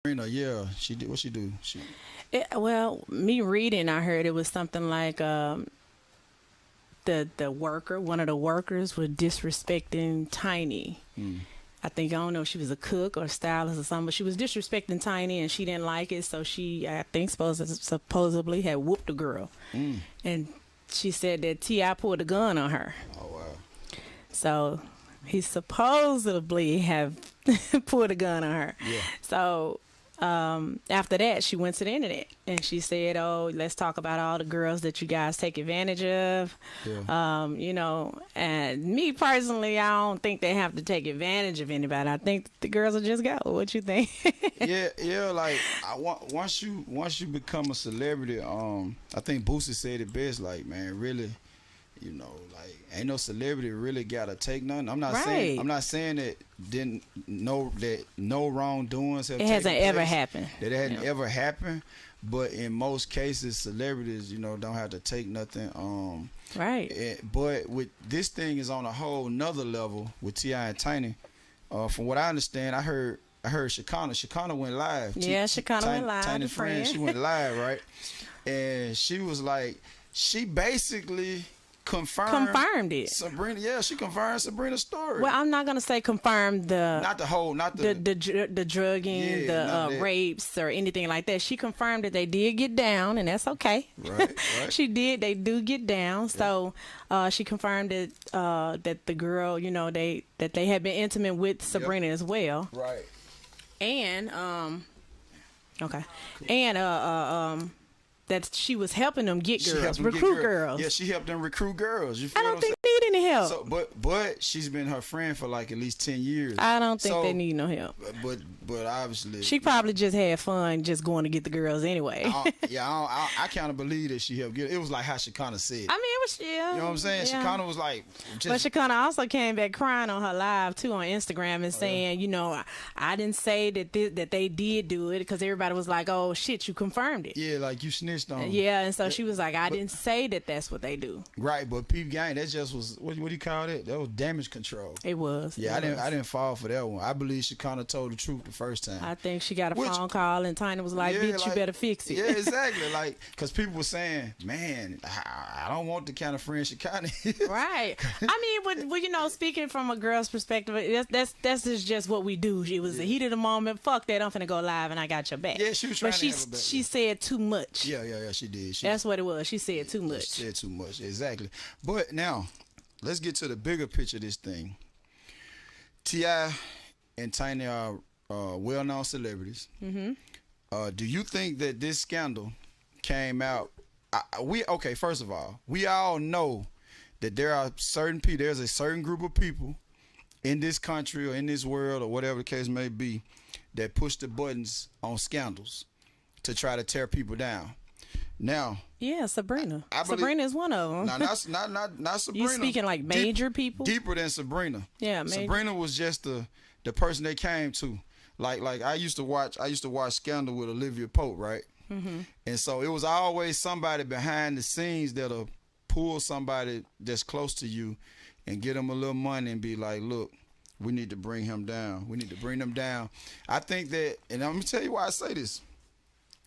Sabrina, yeah, she did. What she do? She. Well, me reading, I heard it was something like the worker, one of the workers, was disrespecting Tiny. Mm, I think I don't know if she was a cook or a stylist or something, but she was disrespecting Tiny and she didn't like it, so she I think supposedly had whooped the girl, mm. and she said that Ti pulled a gun on her. Oh wow. So he supposedly have pulled a gun on her. Yeah. So after that, she went to the internet and she said, "Oh, let's talk about all the girls that you guys take advantage of." Yeah. And me personally, I don't think they have to take advantage of anybody. I think the girls will just go. What you think? Yeah. Like once you become a celebrity, I think Boosie said it best. Like, man, really, like ain't no celebrity really gotta take nothing. I'm not saying Right. that didn't know that no wrongdoings have It taken hasn't ever place, happened. that it hadn't Yeah. ever happened. But in most cases, celebrities, don't have to take nothing. Right. But with this thing is on a whole nother level with T.I. and Tiny. From what I understand, I heard Shekinah. Shekinah went live. Yeah, Shekinah went live, Tiny's the friend, friend. she went live, right? And she was like, she basically Confirmed it. Sabrina, yeah, she confirmed Sabrina's story. Well, I'm not gonna say confirmed not the whole, not the drugging, Yeah, the none of that. rapes or anything like that. She confirmed that they did get down, and that's okay. Right. She did. They do get down. So she confirmed that that the girl, that they had been intimate with Sabrina as well, Right. and okay, and that she was helping them get She girls, helped them get recruit girls. Yeah, she helped them recruit girls. You feel I what don't I'm think they need any help. saying? So, but she's been her friend for like at least 10 years. I don't think So, they need no help. But obviously, She probably just had fun just going to get the girls anyway. I kind of believe that she helped get it. It was like how Shekinah said. I mean, it was, yeah. You know what I'm saying? Yeah. Shekinah was like, But just Shekinah also came back crying on her live too on Instagram and saying, I didn't say that they did do it because everybody was like, "Oh shit, you confirmed it." yeah, like you snitched on. Yeah, and so she was like, "I didn't say that that's what they do." Right, but Peep Gang, that just was what do you call that? That was damage control. It was. Yeah, It was. I didn't fall for that one. I believe Shekinah told the truth the first time. I think she got a Which- phone call and Tiny was like, Yeah, "Bitch, you like- better fix it." Yeah, exactly. Like, cause people were saying, "Man, I don't want the kind of friend Shekinah is." Right. I mean, speaking from a girl's perspective, that's just what we do. It was the heat of the moment. Fuck that. I'm finna go live and I got your back. Yeah, she was trying But to have her back. she said too much. Yeah, she did. That's what it was. She said too much. She said too much. Exactly. But now, let's get to the bigger picture of this thing. T.I. and Tiny are well-known celebrities. Mm-hmm. Do you think that this scandal came out? First of all, we all know that there are certain people. There's a certain group of people in this country or in this world or whatever the case may be that push the buttons on scandals to try to tear people down. Now, Yeah, Sabrina. I believe- Sabrina is one of them. now that's not Sabrina. You speaking like major people? Deeper than Sabrina. Yeah, major. Sabrina was just the person they came to. Like I used to watch Scandal with Olivia Pope, right? Mm-hmm. And so it was always somebody behind the scenes that'll pull somebody that's close to you and get them a little money and be like, "Look, we need to bring him down. We need to bring them down." I think that, and I'm gonna tell you why I say this.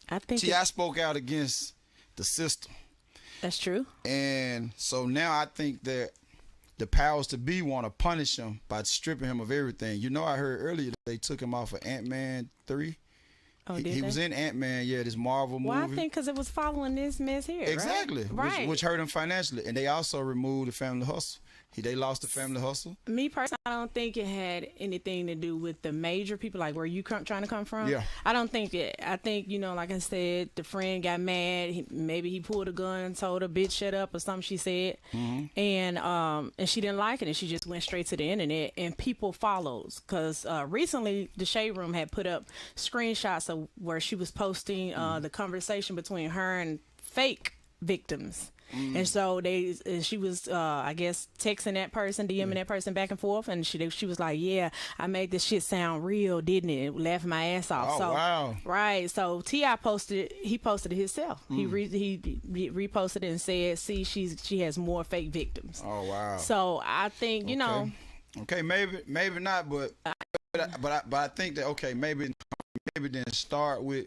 I think T.I. spoke out against the system. that's true. And so now I think that the powers to be want to punish him by stripping him of everything. I heard earlier that they took him off of Ant-Man 3. Oh, He did was they? in Ant-Man, this Marvel movie. Well, I think because it was following this mess here. Exactly. Right. Which hurt him financially. And they also removed the Family Hustle. They lost the Family Hustle. Me personally, I don't think it had anything to do with the major people, like where you trying to come from. Yeah. I don't think it. I think, like I said, the friend got mad. Maybe he pulled a gun and told her, "Bitch, shut up," or something she said. Mm-hmm. And she didn't like it, and she just went straight to the internet, and people follows. Because recently, the Shade Room had put up screenshots of where she was posting the conversation between her and fake victims. And so she was, I guess, texting that person, DMing that person back and forth, and she was like, "Yeah, I made this shit sound real, didn't it? Laughing my ass off." Oh, so, wow. Right. So T.I. he posted it himself. He reposted it and said, "See, she has more fake victims." Oh, wow. So I think Okay, maybe not, but I think that, maybe maybe didn't start with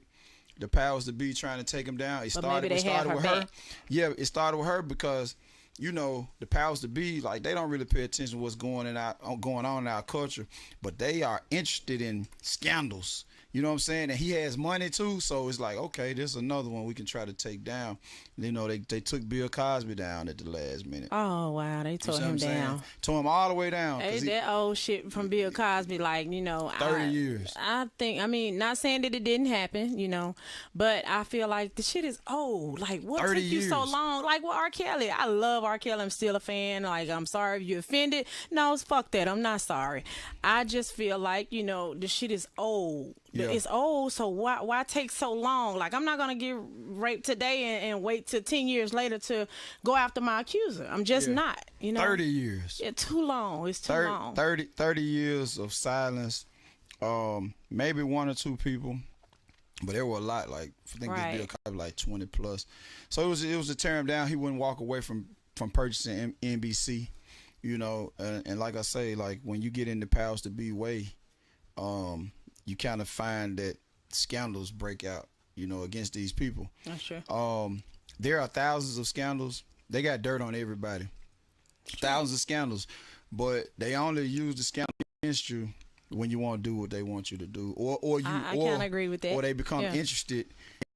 the powers to be trying to take him down. It But started, maybe they had her with her. back. Yeah, it started with her because the powers to be, like, they don't really pay attention to what's going on in our culture, but they are interested in scandals. You know what I'm saying? And he has money too, so it's like, okay, this is another one we can try to take down. They took Bill Cosby down at the last minute. Oh wow, they You tore see what him I'm saying? down. Tore him all the way down. Hey, 'cause he- that old shit from Bill Cosby, 30 years. I think, not saying that it didn't happen, but I feel like the shit is old. Like, what 30 took you so years. long? Like, with R. Kelly, I love R. Kelly. I'm still a fan. Like, I'm sorry if you offended. No, fuck that. I'm not sorry. I just feel like, the shit is old. Yeah. It's old, so why take so long? Like, I'm not gonna get raped today and wait till 10 years later to go after my accuser. I'm just not. 30 years. Yeah, too long. It's too 30, long. 30 years of silence. Maybe one or two people, but there were a lot. Like, I think Right. this Bill Cosby like 20 plus. So it was to tear him down. He wouldn't walk away from purchasing NBC. And like I say, like, when you get in the powers to be way, you kind of find that scandals break out, against these people. That's true. There are thousands of scandals. They got dirt on everybody. Thousands of scandals, but they only use the scandal against you when you want to do what they want you to do, or you. I kind of agree with that. Or they become Yeah. interested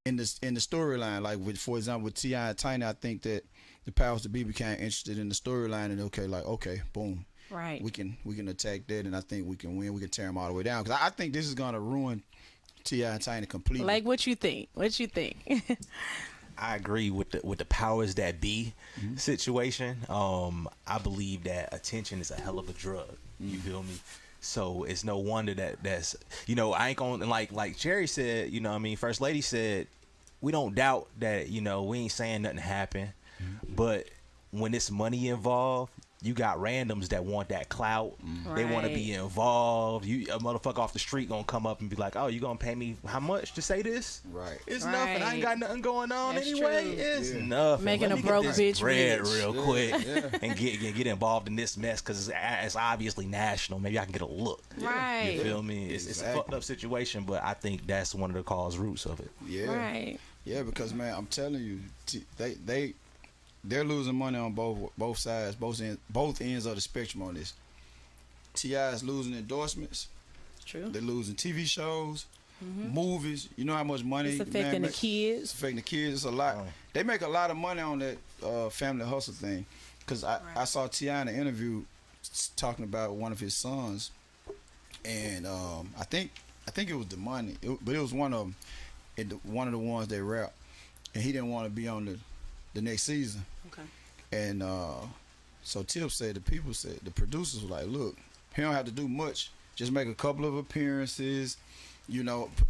in the storyline. Like, for example, with T.I. and Tiny, I think that the powers to be became interested in the storyline, and okay, boom. Right. We can attack that, and I think we can win. We can tear them all the way down, because I think this is gonna ruin T.I. and Tiny completely. Like, what you think? I agree with the powers that be situation. I believe that attention is a hell of a drug. You feel me? So it's no wonder that's I ain't gonna like Jerry said. First Lady said, we don't doubt that. We ain't saying nothing happened, but when it's money involved, you got randoms that want that clout. They want to be involved. A motherfucker off the street gonna come up and be like, "Oh, you gonna pay me how much to say this?" Right. It's nothing. I ain't got nothing going on That's anyway. true. It's Yeah. nothing. Making Let a me get broke this bitch bread rich. real quick Yeah. and get involved in this mess because it's obviously national. Maybe I can get a look. Right. You feel me? It's a Exactly. fucked up situation, but I think that's one of the cause roots of it. Yeah. Right. Yeah, because, man, I'm telling you, they're losing money on both sides, both ends of the spectrum on this. T.I. is losing endorsements. True. They're losing TV shows, movies. You know how much money It's affecting the It's kids. affecting the kids. It's a lot. Oh. They make a lot of money on that family hustle thing. Because I saw T.I. in an interview talking about one of his sons, and I think it was the money, but it was one of them, one of the ones they rap, and he didn't want to be on the next season. Okay. And so Tip said, the producers were like, look, he don't have to do much. Just make a couple of appearances,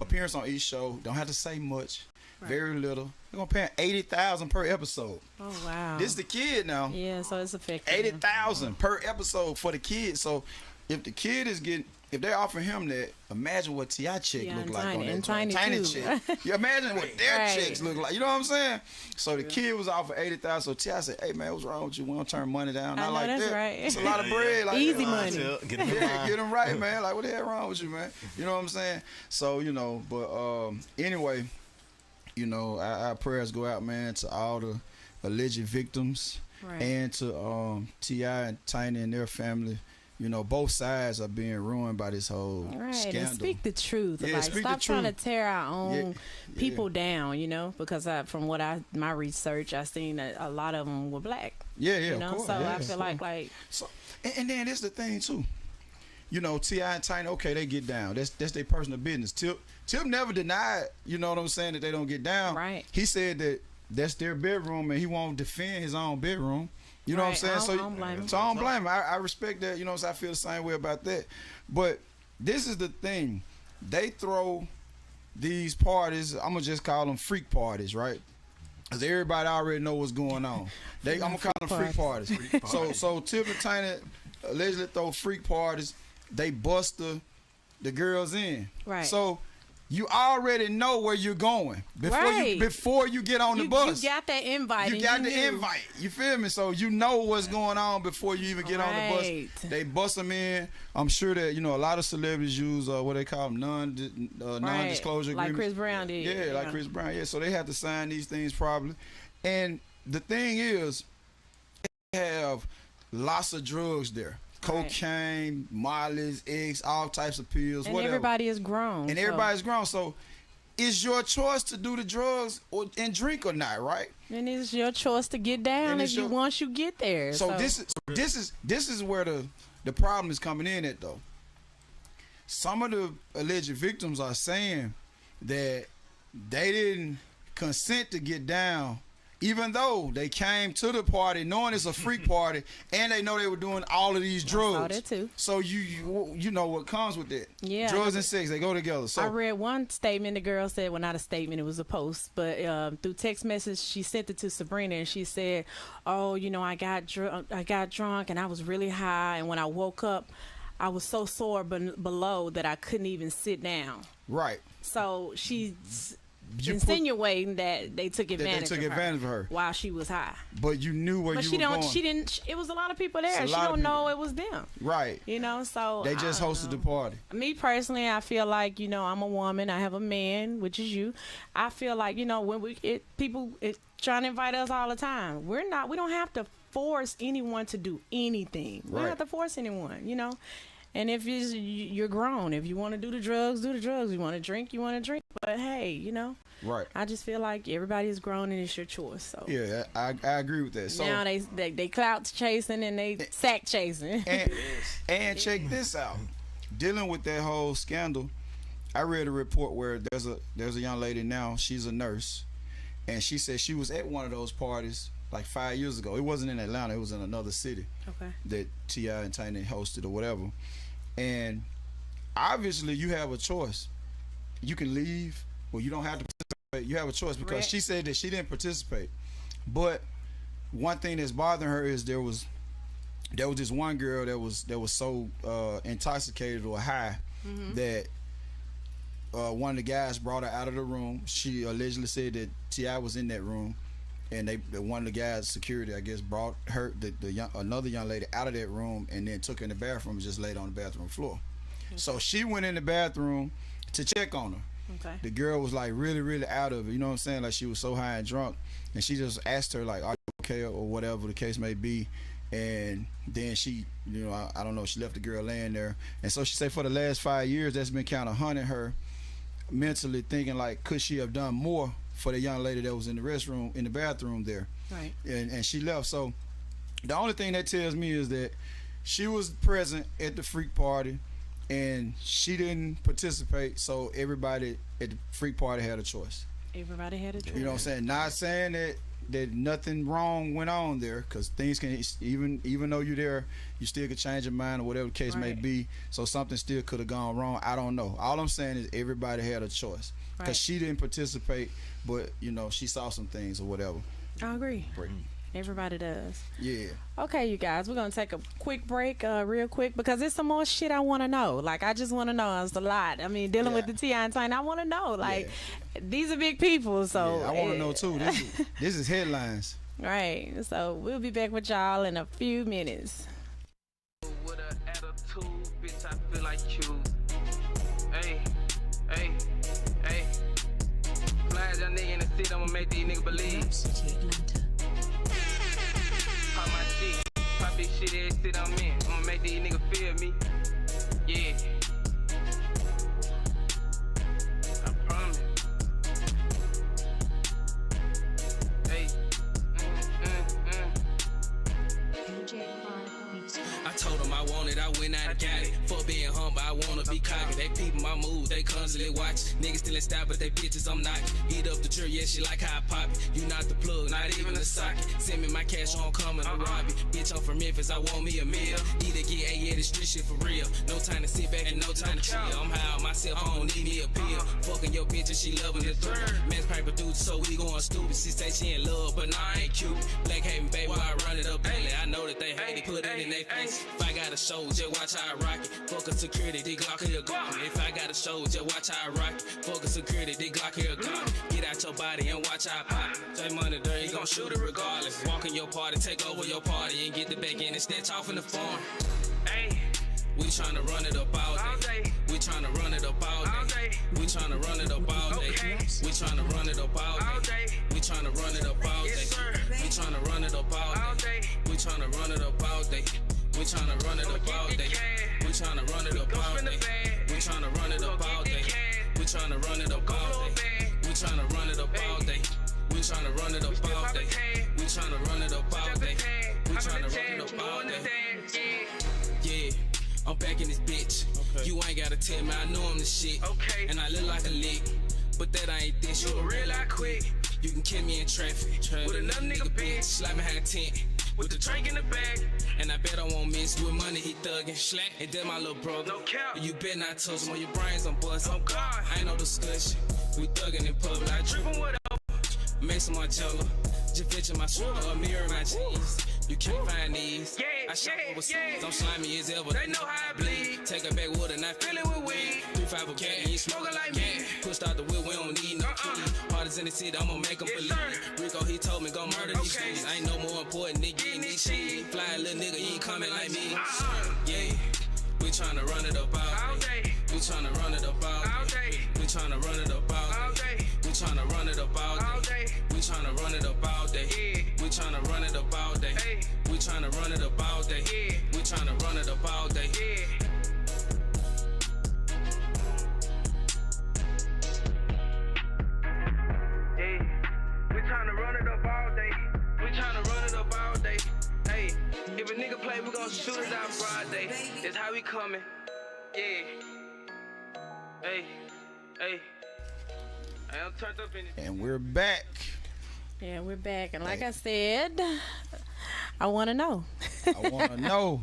appearance on each show. Don't have to say much, very little. They're gonna pay him $80,000 per episode. Oh wow. This is the kid now. Yeah, so it's affecting. him. $80,000 per episode for the kid. So if the kid if they offer him that, imagine what T.I. check Yeah, look and like Tiny- on that and joint. Tiny too. check. You imagine what their Right. checks look like. You know what I'm saying? So the kid was offered $80,000. So T.I. said, "Hey man, what's wrong with you? We don't turn money down." I know, like that's that. right. It's a lot of bread. Like Easy that. money. Get 'em in Yeah, line. get them right, man. Like, what the hell wrong with you, man? You know what I'm saying? So, but anyway, our prayers go out, man, to all the alleged victims Right. and to T.I. and Tiny and their family. Both sides are being ruined by this whole Right, scandal. and speak the truth. Yeah, Like, speak stop the trying to truth. tear our own Yeah. people down. Because from what my research, I seen that a lot of them were black. Yeah, You know, of course. so yeah. I feel like So, and then this the thing too. T.I. and Tiny, okay, they get down. That's their personal business. Tip never denied, you know what I'm saying, that they don't get down. Right. He said that that's their bedroom and he won't defend his own bedroom. You know what I'm Right. saying? I don't blame him. So I don't blame him. I respect that. So I feel the same way about that. But this is the thing. They throw these parties, I'm going to just call them freak parties, right? Because everybody already know what's going on. I'm going to call them freak parties. So Tip and Tiny allegedly throw freak parties. They bust the girls in. Right. So you already know where you're going before you get on the bus. You got that invite. You got the invite. You feel me? So you know what's going on before you even get on the bus. They bust them in. I'm sure that a lot of celebrities use what they call them non-disclosure agreements. Like Chris Brown did. Yeah, like Chris Brown. Yeah, so they have to sign these things probably. And the thing is, they have lots of drugs there. Cocaine, Molly's, eggs, all types of pills, and whatever. Everybody is grown. And everybody's grown. So it's your choice to do the drugs and drink or not, right? And it's your choice to get down once you get there. So this is where the problem is coming in at though. Some of the alleged victims are saying that they didn't consent to get down, even though they came to the party knowing it's a freak party and they know they were doing all of these drugs. I saw that too. So you know what comes with that. Yeah. Drugs and sex, they go together. So I read one statement the girl said, well, not a statement, it was a post, but through text message she sent it to Sabrina and she said, oh, I got drunk and I was really high, and when I woke up I was so sore below that I couldn't even sit down. Right. So she's insinuating that they took advantage of her while she was high. But you knew where you were going. She didn't. It was a lot of people there. She don't know it was them. Right. So they just hosted the party. Me personally, I feel like I'm a woman. I have a man, which is you. I feel like when people trying to invite us all the time. We don't have to force anyone to do anything. We don't have to force anyone. And if you're grown, if you want to do the drugs, do the drugs. You want to drink, you want to drink. But hey, right. I just feel like everybody is grown and it's your choice. So yeah, I agree with that. So now they clout chasing and they sack chasing. And check this out, dealing with that whole scandal. I read a report where there's a young lady now. She's a nurse, and she said she was at one of those parties like 5 years ago. It wasn't in Atlanta. It was in another city. Okay. That T.I. and Tiny hosted or whatever. And obviously you have a choice. You can leave or you don't have to participate. You have a choice because she said that she didn't participate. But one thing that's bothering her is there was this one girl that was so intoxicated or high that one of the guys brought her out of the room. She allegedly said that T.I. was in that room. And one of the guys, security, I guess, brought her another young lady out of that room and then took her in the bathroom and just laid on the bathroom floor. Okay. So she went in the bathroom to check on her. Okay. The girl was like really, really out of it. You know what I'm saying? Like she was so high and drunk, and she just asked her like, "Are you okay?" or whatever the case may be. And then she, I don't know, she left the girl laying there. And so she said for the last 5 years, that's been kind of haunting her mentally, thinking like, could she have done more for the young lady that was in the bathroom there. Right. And she left. So the only thing that tells me is that she was present at the freak party and she didn't participate, so everybody at the freak party had a choice. Everybody had a choice. You know what I'm saying? Not saying that nothing wrong went on there, because things can, even though you're there, you still could change your mind or whatever the case may be. So something still could have gone wrong. I don't know. All I'm saying is everybody had a choice, because she didn't participate, but she saw some things or whatever. I agree. Everybody does. Yeah. Okay, you guys, we're gonna take a quick break, real quick, because there's some more shit I want to know. Like, I just want to know. It's a lot. I mean, dealing with the T.I. and Tiny, I want to know. Like, these are big people, so I want to know too. This is headlines. Right. So we'll be back with y'all in a few minutes. With an attitude, bitch, I feel like you. Hey. Flash young nigga in the city, I'ma make these niggas believe. City, Atlanta. Pop my shit, pop this shit every city I'm in. I'ma make these niggas feel me. Yeah. I promise. Hey. I told them I want it, I went out and got it. Fuck being humble, I wanna be cocky. They peeping my moves, they constantly watch. Niggas still in style, but they bitches I'm knocking. Eat up the jury, yeah, she like how I pop it. You not the plug, not even the socket. Send me my cash on coming to rob it. Bitch, I'm from Memphis, I want me a meal. Either get yeah, this street shit for real. No time to sit back and no time to chill. I'm high on myself, I don't need me a pill. Fucking your bitch and she loving the thrill. Man's piper dude, so we going stupid. She say she in love, but nah, I ain't cute. Black Haven, baby, I run it up daily. I know that they hate it, put it in their face. If I got a show, just watch how I rock it. Fuck a security, they Glock here, Glock me. If I got a show, just watch how I rock it. Fuck a security, they Glock here, Glock me. Get out your body and watch how I pop it. Take money there, you gon' shoot it regardless. Walk in your party, take over your party, and get the back in and snatch off in the farm. Hey. We tryna run it up all day. We tryna run it up all day. We tryna run it up all day. We tryna run it up all day. We tryna run it up all day. We tryna run it up all day. We tryna run it up all day. We tryna run it up all day. We tryna run it up all day. We tryna run it up all day. We tryna run it up all day. We tryna run it up all day. We tryna run it up all day. We tryna run it up all day. We tryna run it up all day. Yeah. I'm back in this bitch. Okay. You ain't gotta tell me, I know I'm the shit. Okay. And I look like a lick, but that I ain't this. You a real lot quick. You can kill me in traffic. With another nigga bitch, slide behind tent. With the drink in the bag. And I bet I won't miss. With money, he thuggin'. Slack. And then my little brother. No cap. You better not touch him or your brains on bust. Oh God. Ain't no discussion. We thuggin' in public. I drippin' whatever. Make some Marcello. Just bitchin' my sweater or mirror my jeans. You can't find these. I shop overseas. I'm slimy as ever. They know how I bleed. Take a backwood and I fill it with weed. 3-5 cat, you smoking like me. Pushed out the wheel, we don't need no key. Hardest in the city, I'ma make them believe. Rico, he told me go murder these niggas. Ain't no more important, nigga, getting these shit. Fly little nigga, you ain't coming like me. Yeah, we tryna run it up all day. We tryna run it up all day. We tryna run it up all day. We tryna run it up all day. We tryna run it up all day. We tryna run it up all day. We tryna run it up all day. We tryna run it up all day. We tryna run it up all day. We tryna run it up all day. Hey, if a nigga play, we gon' shoot it out Friday. That's how we coming. Yeah. Hey. I'm turned up in it. And we're back. Yeah, we're back. And like I said, I want to know. I want to know.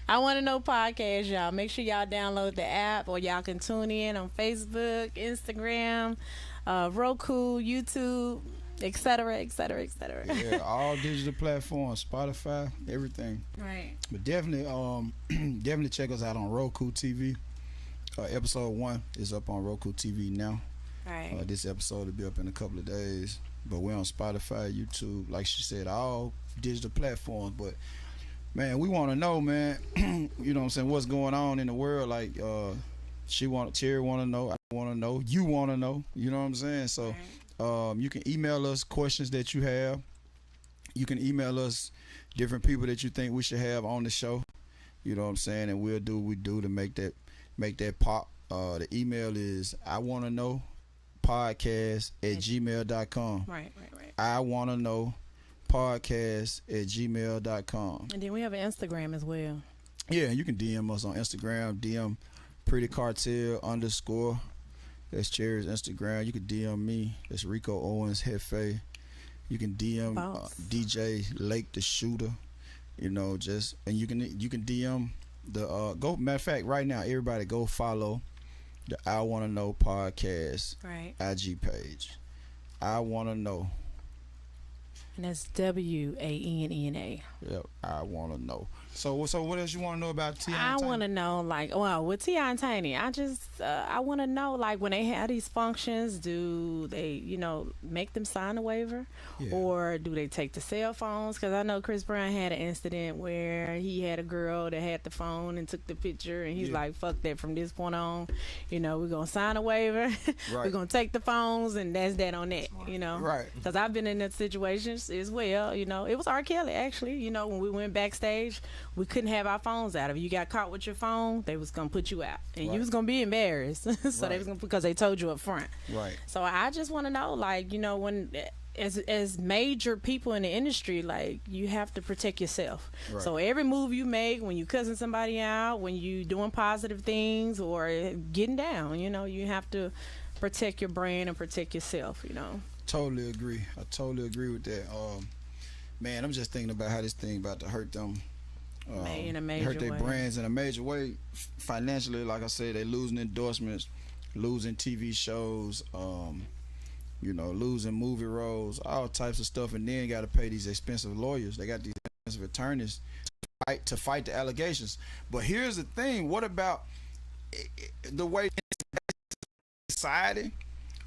I want to know podcast, y'all. Make sure y'all download the app, or y'all can tune in on Facebook, Instagram, Roku, YouTube, etc., etc., etc. Yeah, all digital platforms, Spotify, everything. Right. But definitely, definitely check us out on Roku TV. Episode 1 is up on Roku TV now. Right. This episode will be up in a couple of days. But we're on Spotify, YouTube, like she said, all digital platforms. But man, we want to know, man. You know what I'm saying? What's going on in the world? Like, Cherry want to know. I want to know. You want to know. You know what I'm saying? So, you can email us questions that you have. You can email us different people that you think we should have on the show. You know what I'm saying? And we'll do what we do to make that pop. The email is iwannaknowpodcast@gmail.com. Right. I want to know podcast@gmail.com. And then we have an Instagram as well. Yeah, you can DM us on Instagram. DM Pretty Cartel _ That's Cherry's Instagram. You can DM me. That's Rico Owens Hefe. You can DM DJ Lake the Shooter. You know, and you can DM the matter of fact, right now, everybody go follow the I Want to Know podcast IG page. I Want to Know. And that's WANNA. Yep, I Want to Know. So what else you want to know about T.I. I want to know, like, well, with T.I. and Tiny, I want to know, like, when they have these functions, do they, make them sign a waiver? Yeah. Or do they take the cell phones? Because I know Chris Brown had an incident where he had a girl that had the phone and took the picture, and he's like, fuck that, from this point on, we're going to sign a waiver. Right. We're going to take the phones, and that's that on that, Right. Because I've been in that situation as well, it was R. Kelly, actually, when we went backstage, we couldn't have our phones out. If you got caught with your phone, they was gonna put you out, and you was gonna be embarrassed. So they was gonna, because they told you up front. Right. So I just want to know, like, when as major people in the industry, like, you have to protect yourself. Right. So every move you make, when you cussing somebody out, when you doing positive things or getting down, you have to protect your brand and protect yourself. Totally agree. I totally agree with that. Man, I'm just thinking about how this thing about to hurt them. In a major hurt their brands in a major way financially. Like I said, they losing endorsements, losing TV shows, losing movie roles, all types of stuff, and then got to pay these expensive lawyers. They got these expensive attorneys to fight the allegations. But here's the thing: what about the way society?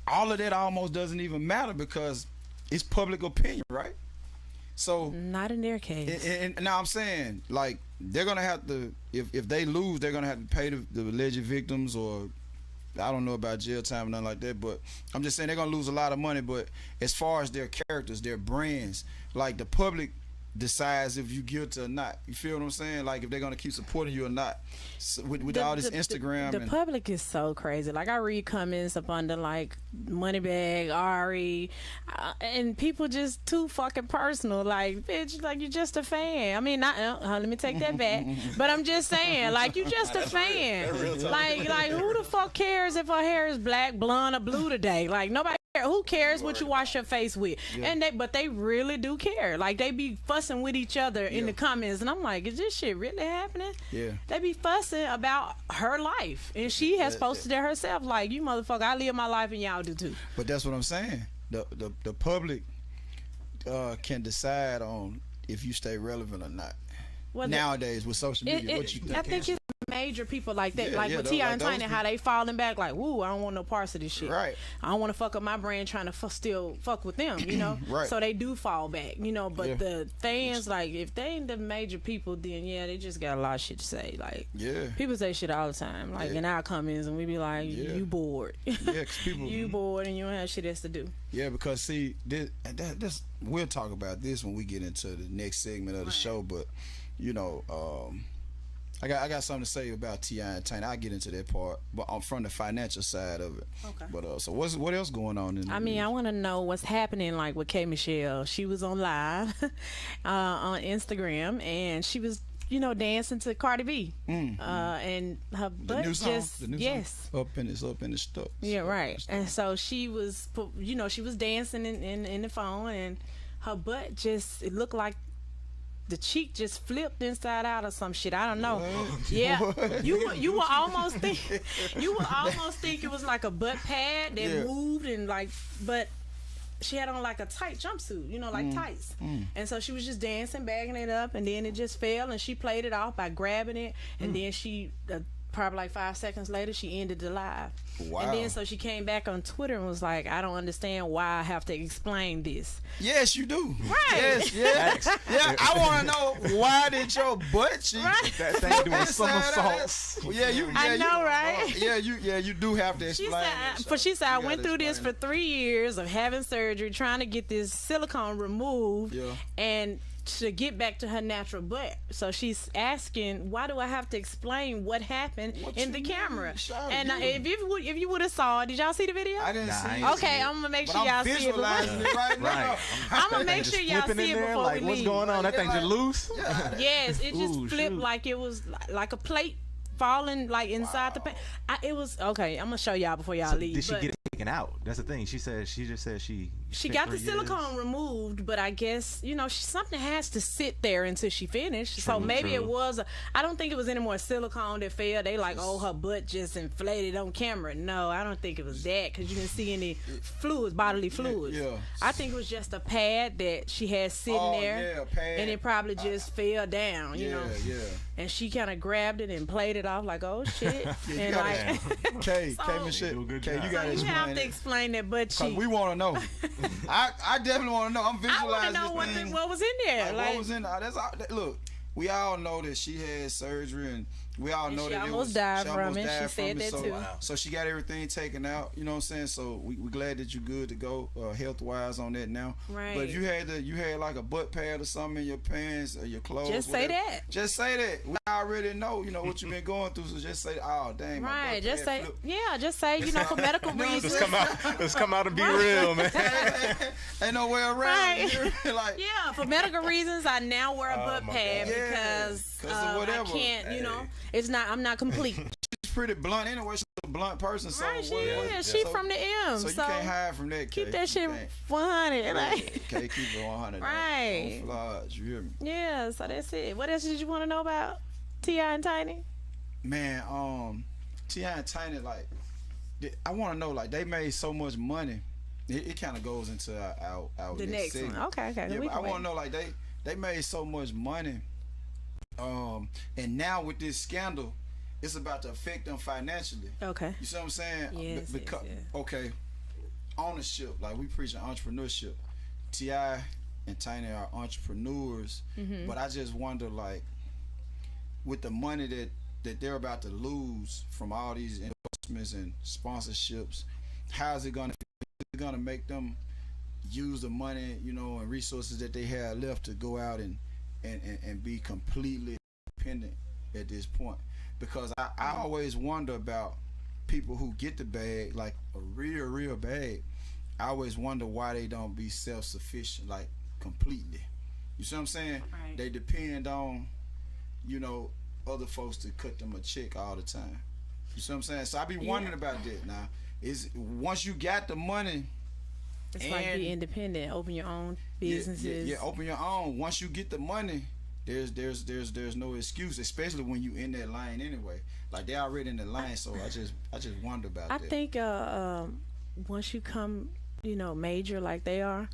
All of that almost doesn't even matter because it's public opinion, right? So not in their case. And now I'm saying, like, they're gonna have to, if they lose, they're gonna have to pay the alleged victims, or I don't know about jail time or nothing like that, but I'm just saying they're gonna lose a lot of money. But as far as their characters, their brands, like, the public decides if you guilty or not. You feel what I'm saying? Like, if they're gonna keep supporting you or not. So with all this Instagram. The public is so crazy. Like, I read comments up under, like, Moneybag, Ari, and people just too fucking personal. Like, bitch, like, you're just a fan. I mean, not, let me take that back. But I'm just saying, like, you just a fan. Like who the fuck cares if her hair is black, blonde, or blue today? Like, nobody. Who cares what you wash your face with? Yeah. But they really do care. Like, they be fussing with each other in the comments, and I'm like, is this shit really happening? Yeah. They be fussing about her life, and she has posted it herself. Like, you motherfucker, I live my life and y'all do too. But that's what I'm saying. The public can decide on if you stay relevant or not. Well, nowadays with social media, what you think? I think it's major people like that, like with T.I. and Tiny, how they falling back, like, woo, I don't want no parts of this shit. Right. I don't want to fuck up my brand trying to still fuck with them, you know? Right. So they do fall back, you know, but the fans, like, if they ain't the major people, then they just got a lot of shit to say. Like, people say shit all the time, like, in our comments, and we be like, you bored. Yeah, because people... you bored and you don't have shit else to do. Yeah, because, see, this we'll talk about this when we get into the next segment of the show, but, you know, I got something to say about T.I. and Tiny. I'll get into that part, but I'm from the financial side of it. Okay. But so what else going on in the news? I want to know what's happening, like, with K. Michelle. She was on live on Instagram, and she was, you know, dancing to Cardi B. And her butt just up in the stuff. Yeah, right. And so she was, you know, she was dancing in the phone, and her butt just, it looked like the cheek just flipped inside out or some shit. I don't know. What? Yeah, What? you would almost think it was like a butt pad that moved, and like, but she had on like a tight jumpsuit, you know, like tights. And so she was just dancing, bagging it up, and then it just fell, and she played it off by grabbing it, and then she probably like 5 seconds later she ended the live. Wow. And then so she came back on Twitter and was like, I don't understand why I have to explain this. Yes, you do. Right. Yes. I want to know, why did your butt cheek that thing doing somersaults? I know, right? You do have to explain. She said I went through this for 3 years of having surgery, trying to get this silicone removed, and to get back to her natural butt. So she's asking, why do I have to explain what happened in the camera? And if you would have saw it, did y'all see the video? I didn't see it. Okay, I'm gonna make sure y'all see it. Right now. I'm gonna make sure y'all see it before we leave. What's going on? That thing just loose? Yes, it just flipped like it was like a plate falling like inside the pan. It was okay. I'm gonna show y'all before y'all leave. Did she get it taken out? That's the thing. She just said she got the silicone removed, but I guess, you know, something has to sit there until she finished. So maybe it was I don't think it was any more silicone that fell. They like, oh, her butt just inflated on camera. No, I don't think it was that, because you didn't see any bodily fluids. I think it was just a pad that she had sitting there, and it probably just fell down, you know. And she kind of grabbed it and played it off like, oh shit. And like, K Michelle, you gotta explain. You have to explain that butt cheek. We want to know. I definitely want to know. I'm visualizing. I want to know what was in there. Like, what was in there? That's all. Look, we all know that she had surgery, and we all know that she almost died from it. She said that too. So she got everything taken out. You know what I'm saying? So we're glad that you're good to go health wise on that now. Right. But if you had like a butt pad or something in your pants or your clothes, just say that. Just say that. We already know. You know what you've been going through. So just say, oh dang. Right. Just say. Just say. You know, for medical reasons. Let's come out and be real, man. Ain't no way around. Right. Like, for medical reasons, I now wear a butt pad because I can't. You know. I'm not complete. She's pretty blunt anyway. She's a blunt person. So right, she from the M. So you can't hide from that. Keep that shit 100. Like. Okay, keep it 100. Right. Don't flaws, you hear me? Yeah. So that's it. What else did you want to know about T.I. and Tiny? Man, T.I. and Tiny, like, I want to know, like, they made so much money. It kind of goes into our the next segment. one. Okay. Yeah, but I want to know, like, they made so much money And now with this scandal, it's about to affect them financially. Okay. You see what I'm saying? Yes, Because, yes. okay, ownership, like we preach entrepreneurship. T.I. and Tiny are entrepreneurs, but I just wonder, like, with the money that they're about to lose from all these endorsements and sponsorships, how is it gonna make them use the money, you know, and resources that they have left to go out and be completely independent at this point? Because I always wonder about people who get the bag, like a real bag. I always wonder why they don't be self-sufficient, like completely. You see what I'm saying? Right. They depend on, you know, other folks to cut them a check all the time. You see what I'm saying? So I be wondering about that now. Is once you got the money, It's like be independent, open your own businesses. Yeah, open your own. Once you get the money, there's no excuse, especially when you in that line anyway. Like they already in the line, so I just wonder about that. I think once you come, you know, major like they are,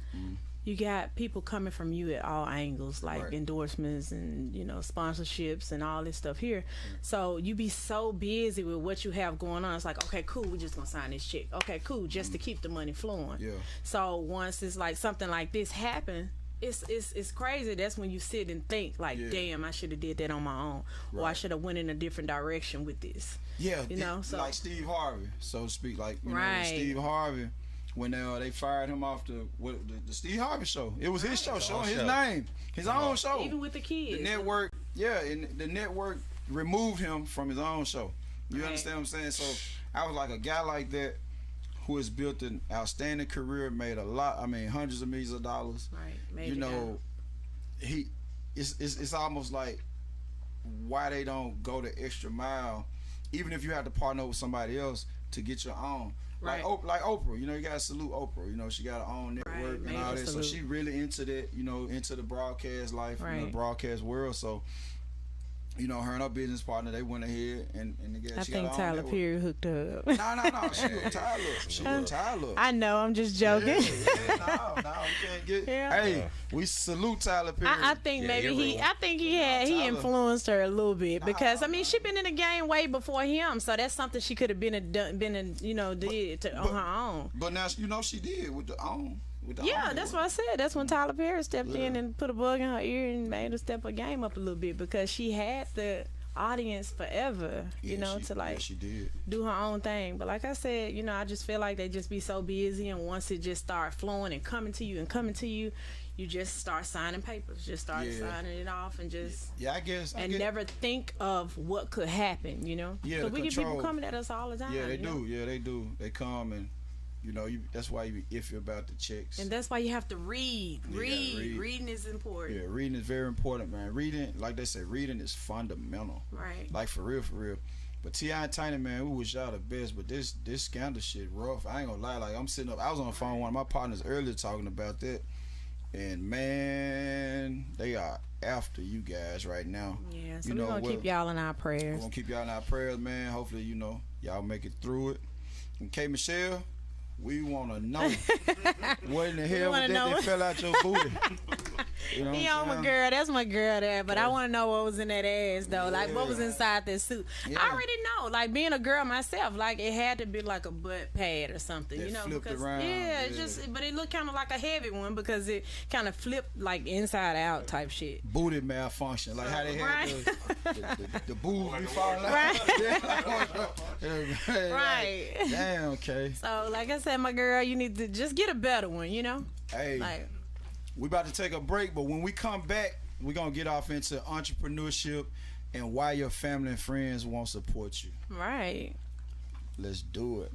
you got people coming from you at all angles, like Right. endorsements and, you know, sponsorships and all this stuff here. So you be so busy with what you have going on. It's like, okay, cool, we're just gonna sign this check. Okay, cool, just to keep the money flowing. Yeah. So once it's like something like this happen, it's crazy. That's when you sit and think like, Yeah. damn, I should have did that on my own, or I Right. should have went in a different direction with this. Yeah, You know, so- like Steve Harvey, so to speak. Like, you know, Right. Steve Harvey, when they fired him off the Steve Harvey show. It was his show, showing his name, his own show. Even with the kids. The network, and the network removed him from his own show. You Right. understand what I'm saying? So I was like, a guy like that who has built an outstanding career, made a lot, I mean, hundreds of millions of dollars. Right. You Major know, it's almost like why they don't go the extra mile, even if you have to partner with somebody else to get your own. Right. Like Oprah, you know, you gotta salute Oprah. You know, she got her own network Right, and major all that. So salute. she really into that, you know, into the broadcast life, you know, Right. the broadcast world. So, you know, her and her business partner, they went ahead and again, I she got think her own Tyler network. Perry hooked up. No. She look Tyler. She look Tyler. I know, I'm just joking. No, we can't get. Yeah. Hey, we salute Tyler Perry. I think maybe you're he. right. I think he Tyler. influenced her a little bit because I mean she been in the game way before him, so that's something she could have did on her own. But now you know she did with the own. Yeah, that's what I said. That's when Tyler Perry stepped in and put a bug in her ear and made her step her game up a little bit because she had the audience forever, she did. do her own thing. But like I said, you know, I just feel like they just be so busy, and once it just start flowing and coming to you, you just start signing papers, just start signing it off, and just I guess. never think of what could happen, you know. Yeah, so the we get people control. coming at us all the time. Yeah, they you know? do. Yeah, they do. They come and you know, that's why you be iffy about the checks. And that's why you have to read. You gotta read. Reading is important. Yeah, reading is very important, man. Reading, like they say, reading is fundamental. Right. Like for real. But T.I. and Tiny, man, we wish y'all the best. But this scandal shit rough. I ain't gonna lie. Like I'm sitting up. I was on the phone with one of my partners earlier talking about that. And man, they are after you guys right now. Yeah, so You we're know, gonna keep y'all in our We're prayers. gonna keep y'all in our prayers, man. Hopefully, you know, y'all make it through it. And K. Michelle, we wanna know what in the hell was wanna that know that what- fell out your booty. You know He what on I'm my saying? girl, that's my girl there. But I want to know what was in that ass though. Like what was inside that suit. Yeah. I already know. Like being a girl myself, like it had to be like a butt pad or something. That you know, flipped because around, yeah, it yeah. just but it looked kind of like a heavy one because it kind of flipped like inside out type shit. Booty malfunction, like how they had Right. the boobs be falling out. Right. Right. Damn, okay. So like I said, my girl, you need to just get a better one. You know, Hey, like we about to take a break, but when we come back, we're gonna get off into entrepreneurship and why your family and friends won't support you. right. Let's do it.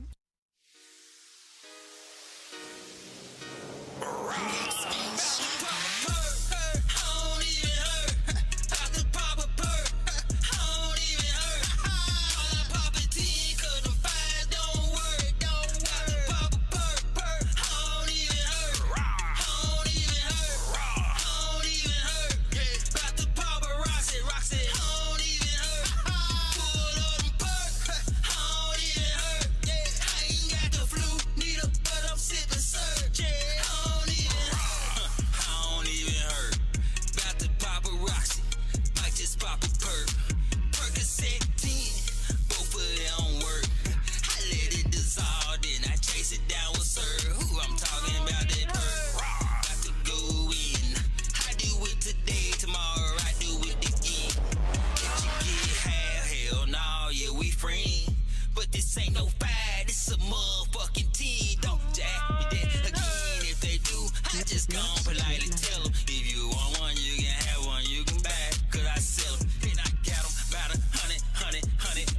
just gon' politely tell them. If you want one, you can have one, you can buy it, cause I sell them. Then I got them by the 100,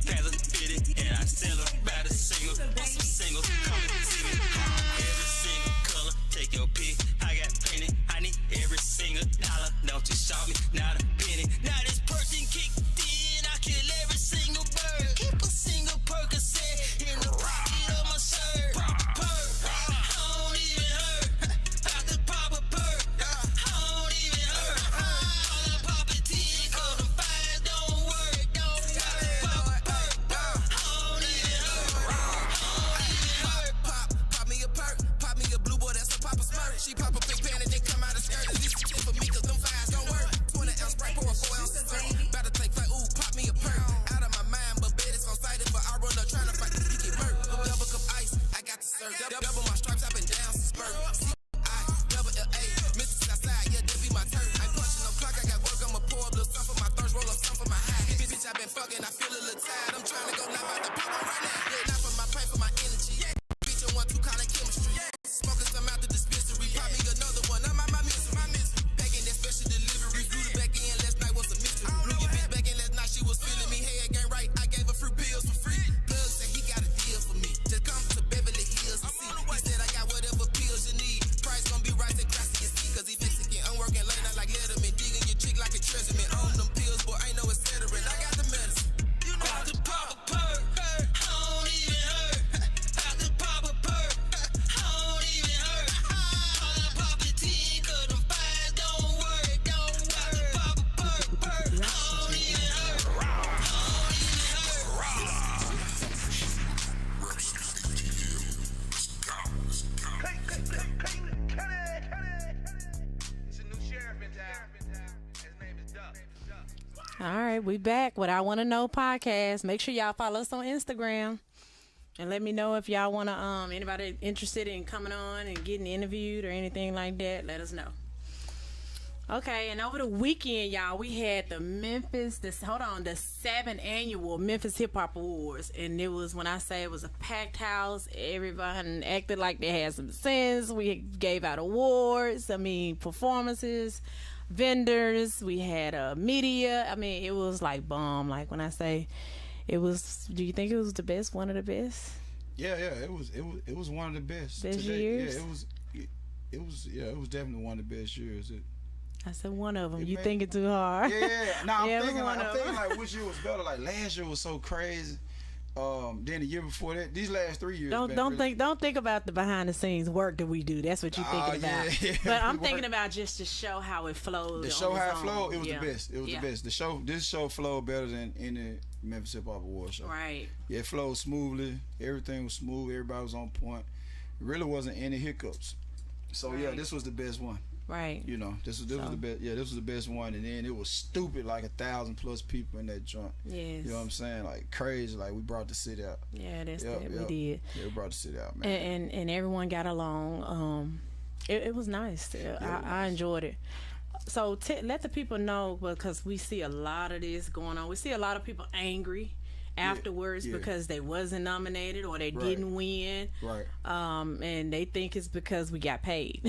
pass a 50, and I sell them by the single. Want some singles, come and see me. Every single color, take your pick. I got plenty, I need every single dollar. Don't you shout me, not a penny. Now this person kicked in, I kill every single bird. Keep a single Percocet in the pocket of my shirt. Perk, I don't even hurt. I could pop a perk, I don't even hurt. All I pop a 10, cause the fires don't work. Don't pop a perk, I don't even hurt. Pop me a perk, pop me a blue boy, that's a pop a smirk. She pop a big pan and then come out of skirt. This shit for me, cause them fires don't work. 20 ounce spray, pour a 4 ounce of About to take flight, ooh, pop me a perk. Out of my mind, but bet it's on sight. If I run up trying to fight, you get murk. Double cup ice, I got to serve. Double my stripes, I've been down since birth. Double LA, Mr. Southside, yeah, that be my turn. I ain't punching no clock, I got work, I'ma pour up little stuff for my thirst, roll up some for my high. Bitch, I been fucking, I feel a little tired. I'm trying to go live out the pop on right now. Yeah, not for my pain, for my energy. Bitch, I want to call it chemistry. Smoking some out the dispensary. Pop me another one, I'm my miss. Back in that special delivery. Flew the back in last night was a mystery. Blew your bitch back in last night, she was feeling me. Hey, again, right, I gave her free pills for free. Plug said he got a deal for me. Just come to Beverly Hills and see. He said I got whatever pills you need. Price gon' be right at Classy and see. Cause he Mexican, I'm working late night like Letterman. Digging your chick like a treasure man. On them pills, boy, ain't no etc. I got the medicine. You know I could pop a perk, I don't even hurt. I could pop a perk, I don't even hurt. All I pop a 10, cause them fires don't work. Don't I could pop a perk, I don't even hurt. I don't even hurt. It's a new sheriff in town. His name is Duck. All right, we back with I Want to Know podcast. Make sure y'all follow us on Instagram and let me know if y'all want to anybody interested in coming on and getting interviewed or anything like that. Let us know. Okay, and over the weekend, y'all, we had the 7th annual Memphis Hip Hop Awards, and it was, when I say it was a packed house, everybody acted like they had some sense. We gave out awards, performances, vendors, we had media. It was like bomb. Like when I say it was, do you think it was the best, one of the best? Yeah, it was one of the best. Best today. years? Yeah, it was definitely one of the best years. I said one of them. You thinking too hard? Yeah. Now Yeah, I'm it was thinking one of them. like which year was better. Like last year was so crazy. Then the year before that, these last 3 years. Don't think about the behind the scenes work that we do. That's what you're thinking about. Yeah. But I'm thinking about just to show how it flowed. The show how it on flowed, it was yeah. the best. It was Yeah. the best. This show flowed better than any Memphis Hip Hop Award show. Right. Yeah, it flowed smoothly. Everything was smooth. Everybody was on point. It really wasn't any hiccups. So yeah, Right. this was the best one. Right. You know, this was the best. Yeah, this was the best one. And then it was stupid, like 1,000+ people in that joint. Yes. You know what I'm saying? Like crazy. Like we brought the city out. Yeah, that's Yep, that. yep. We did. Yeah, we brought the city out, man. And everyone got along. It was nice. I enjoyed it. So let the people know, because we see a lot of this going on. We see a lot of people angry afterwards yeah. because they wasn't nominated or they Right. didn't win. Right. And they think it's because we got paid.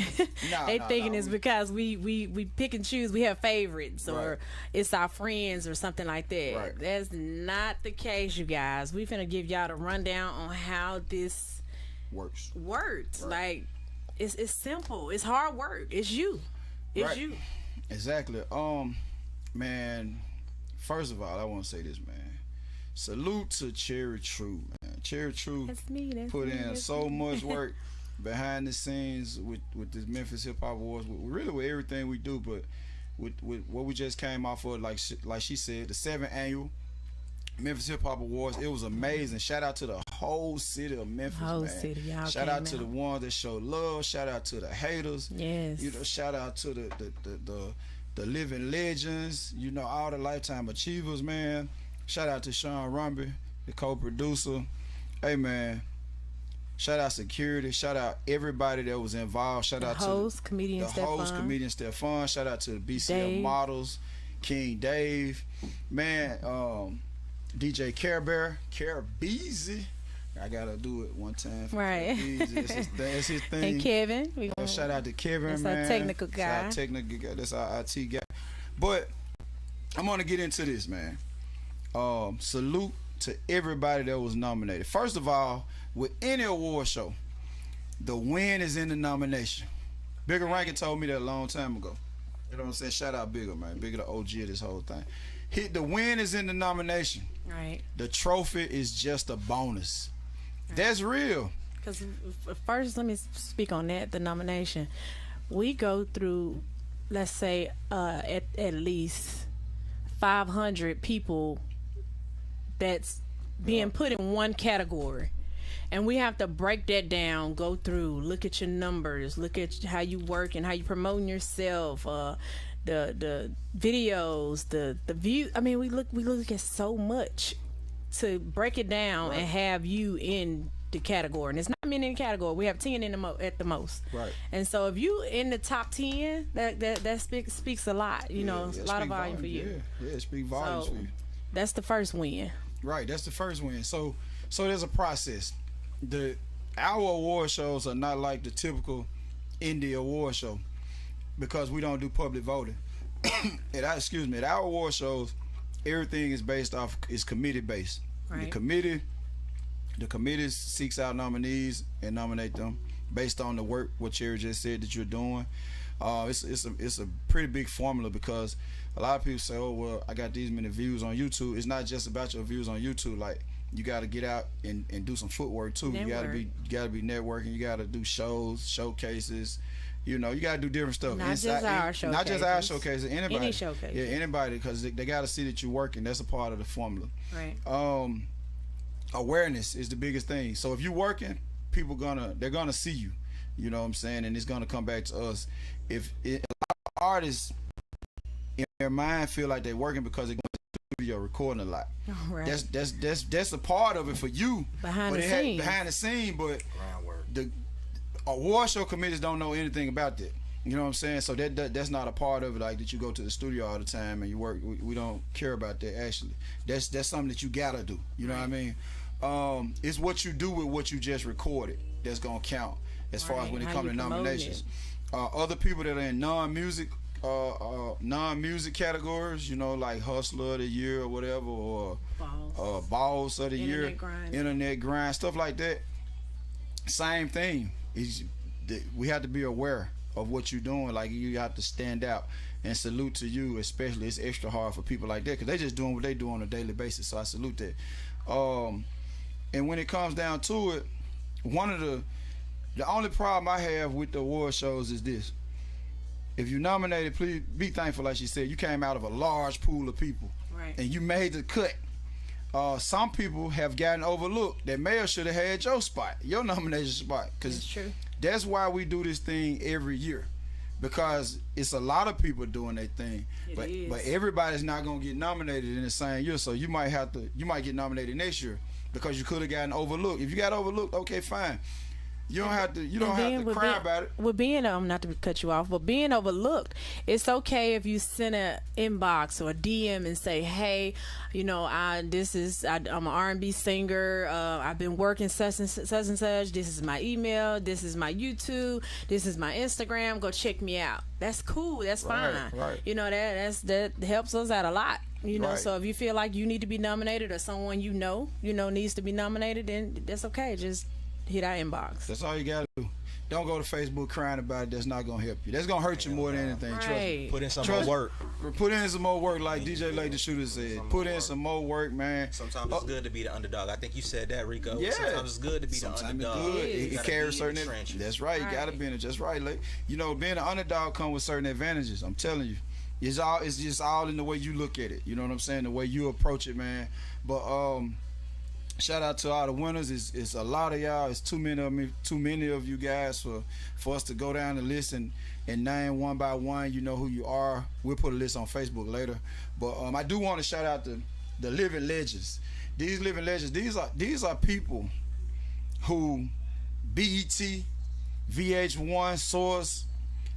Nah, they nah, thinking nah, it's we- because we pick and choose. We have favorites or Right. it's our friends or something like that. Right. That's not the case, you guys. We finna give y'all the rundown on how this Works. works. Right. Like it's simple. It's hard work. It's you. It's Right. you. Exactly. Man, first of all, I want to say this, man. Salute to Cherry True, man. Cherry True That's me. That's put me, in that's so me. much work behind the scenes with this Memphis Hip Hop Awards, with everything we do, but with what we just came off of, like she said, the 7th annual Memphis Hip Hop Awards. It was amazing. Shout out to the whole city of Memphis, Whole man. city, y'all Shout came out to out. the ones that show love. Shout out to the haters. Yes. You know, shout out to the living legends. You know, all the lifetime achievers, man. Shout out to Sean Rumby, the co-producer. Hey, man. Shout out security. Shout out everybody that was involved. Shout out host, comedian the host, Stefan. comedian Stefan. Shout out to the BCL Dave. models, King Dave, man. DJ Care Bear, Care Beezy. I gotta do it one time. For Right. That's his thing. And Kevin, we gonna Shout out to Kevin, That's man. our technical guy. That's our technical guy. That's our IT guy. But I'm gonna get into this, man. Salute to everybody that was nominated. First of all, with any award show, the win is in the nomination. Bigger Rankin told me that a long time ago. You know what I'm saying? Shout out Bigger, man. Bigger the OG of this whole thing. The win is in the nomination. right. The trophy is just a bonus. That's real. Because first, let me speak on that. The nomination, we go through, let's say, at least 500 people that's being put in one category. And we have to break that down, go through, look at your numbers, look at how you work and how you promoting yourself, the videos, the view. I mean, we look at so much to break it down and have you in the category. And it's not many in the category. We have 10 in at the most. Right. And so if you in the top 10, that speaks a lot. You know, a lot of volume for you. Yeah, it speaks volumes So for you. that's the first win. Right, that's the first win. So there's a process. Our award shows are not like the typical indie award show because we don't do public voting. At our award shows, everything is committee based. Right. The committee seeks out nominees and nominate them based on the work what Cherry just said that you're doing. It's a pretty big formula because a lot of people say, oh well, I got these many views on YouTube. It's not just about your views on YouTube. Like, you got to get out and do some footwork too. You got to be networking. You got to do shows, showcases. You know, you got to do different stuff. Not just our showcases. Not just our showcases. Anybody. Any showcase. Yeah, anybody, because they got to see that you're working. That's a part of the formula. Right. Awareness is the biggest thing. So if you're working, they're gonna see you. You know what I'm saying? And it's gonna come back to us. A lot of artists in their mind feel like they're working because they're going to the studio recording a lot. Right. That's a part of it for you. Behind the scene, but Groundwork. the award show committees don't know anything about that. You know what I'm saying? So that's not a part of it, like that you go to the studio all the time and you work. We don't care about that, actually. That's something that you gotta do. You know what I mean? It's what you do with what you just recorded that's gonna count as far as when it comes to nominations. Other people that are in non-music categories, you know, like Hustler of the Year or whatever, or Balls of the Year, Internet Grind, stuff like that. Same thing. We have to be aware of what you're doing. Like, you have to stand out, and salute to you. Especially, it's extra hard for people like that because they just doing what they do on a daily basis. So I salute that. And when it comes down to it, the only problem I have with the award shows is this: if you nominated, please be thankful. Like she said, you came out of a large pool of people, Right. and you made the cut. Some people have gotten overlooked that may have should have had your spot, your nomination spot. That's true. That's why we do this thing every year, because it's a lot of people doing their thing. But everybody's not gonna get nominated in the same year. So you might get nominated next year because you could have gotten overlooked. If you got overlooked, okay, fine. You don't have to cry about it. With being, not to cut you off, but being overlooked, it's okay if you send an inbox or a DM and say, hey, you know, I'm an R&B singer. I've been working such and such. This is my email. This is my YouTube. This is my Instagram. Go check me out. That's cool. That's fine. Right. You know, that helps us out a lot. You know, Right. so if you feel like you need to be nominated or someone you know needs to be nominated, then that's okay. Just hit our inbox. That's all you gotta do. Don't go to Facebook crying about it. That's not gonna help you. That's gonna hurt you more than anything. Trust me. Put in some more work. Put in some more work, like DJ Lake the Shooter said. Put in some more work, man. Sometimes it's good to be the underdog. I think you said that, Rico. Yeah. Sometimes it's good to be the underdog. It carries certain. That's right. You gotta be in it. That's right. Like, you know, being an underdog comes with certain advantages. I'm telling you. It's just all in the way you look at it. You know what I'm saying? The way you approach it, man. But shout out to all the winners. It's a lot of y'all. It's too many of you guys for us to go down the list and name one by one. You know who you are. We'll put a list on Facebook later. But I do want to shout out the living legends. These living legends. These are people who BET, VH1, Source,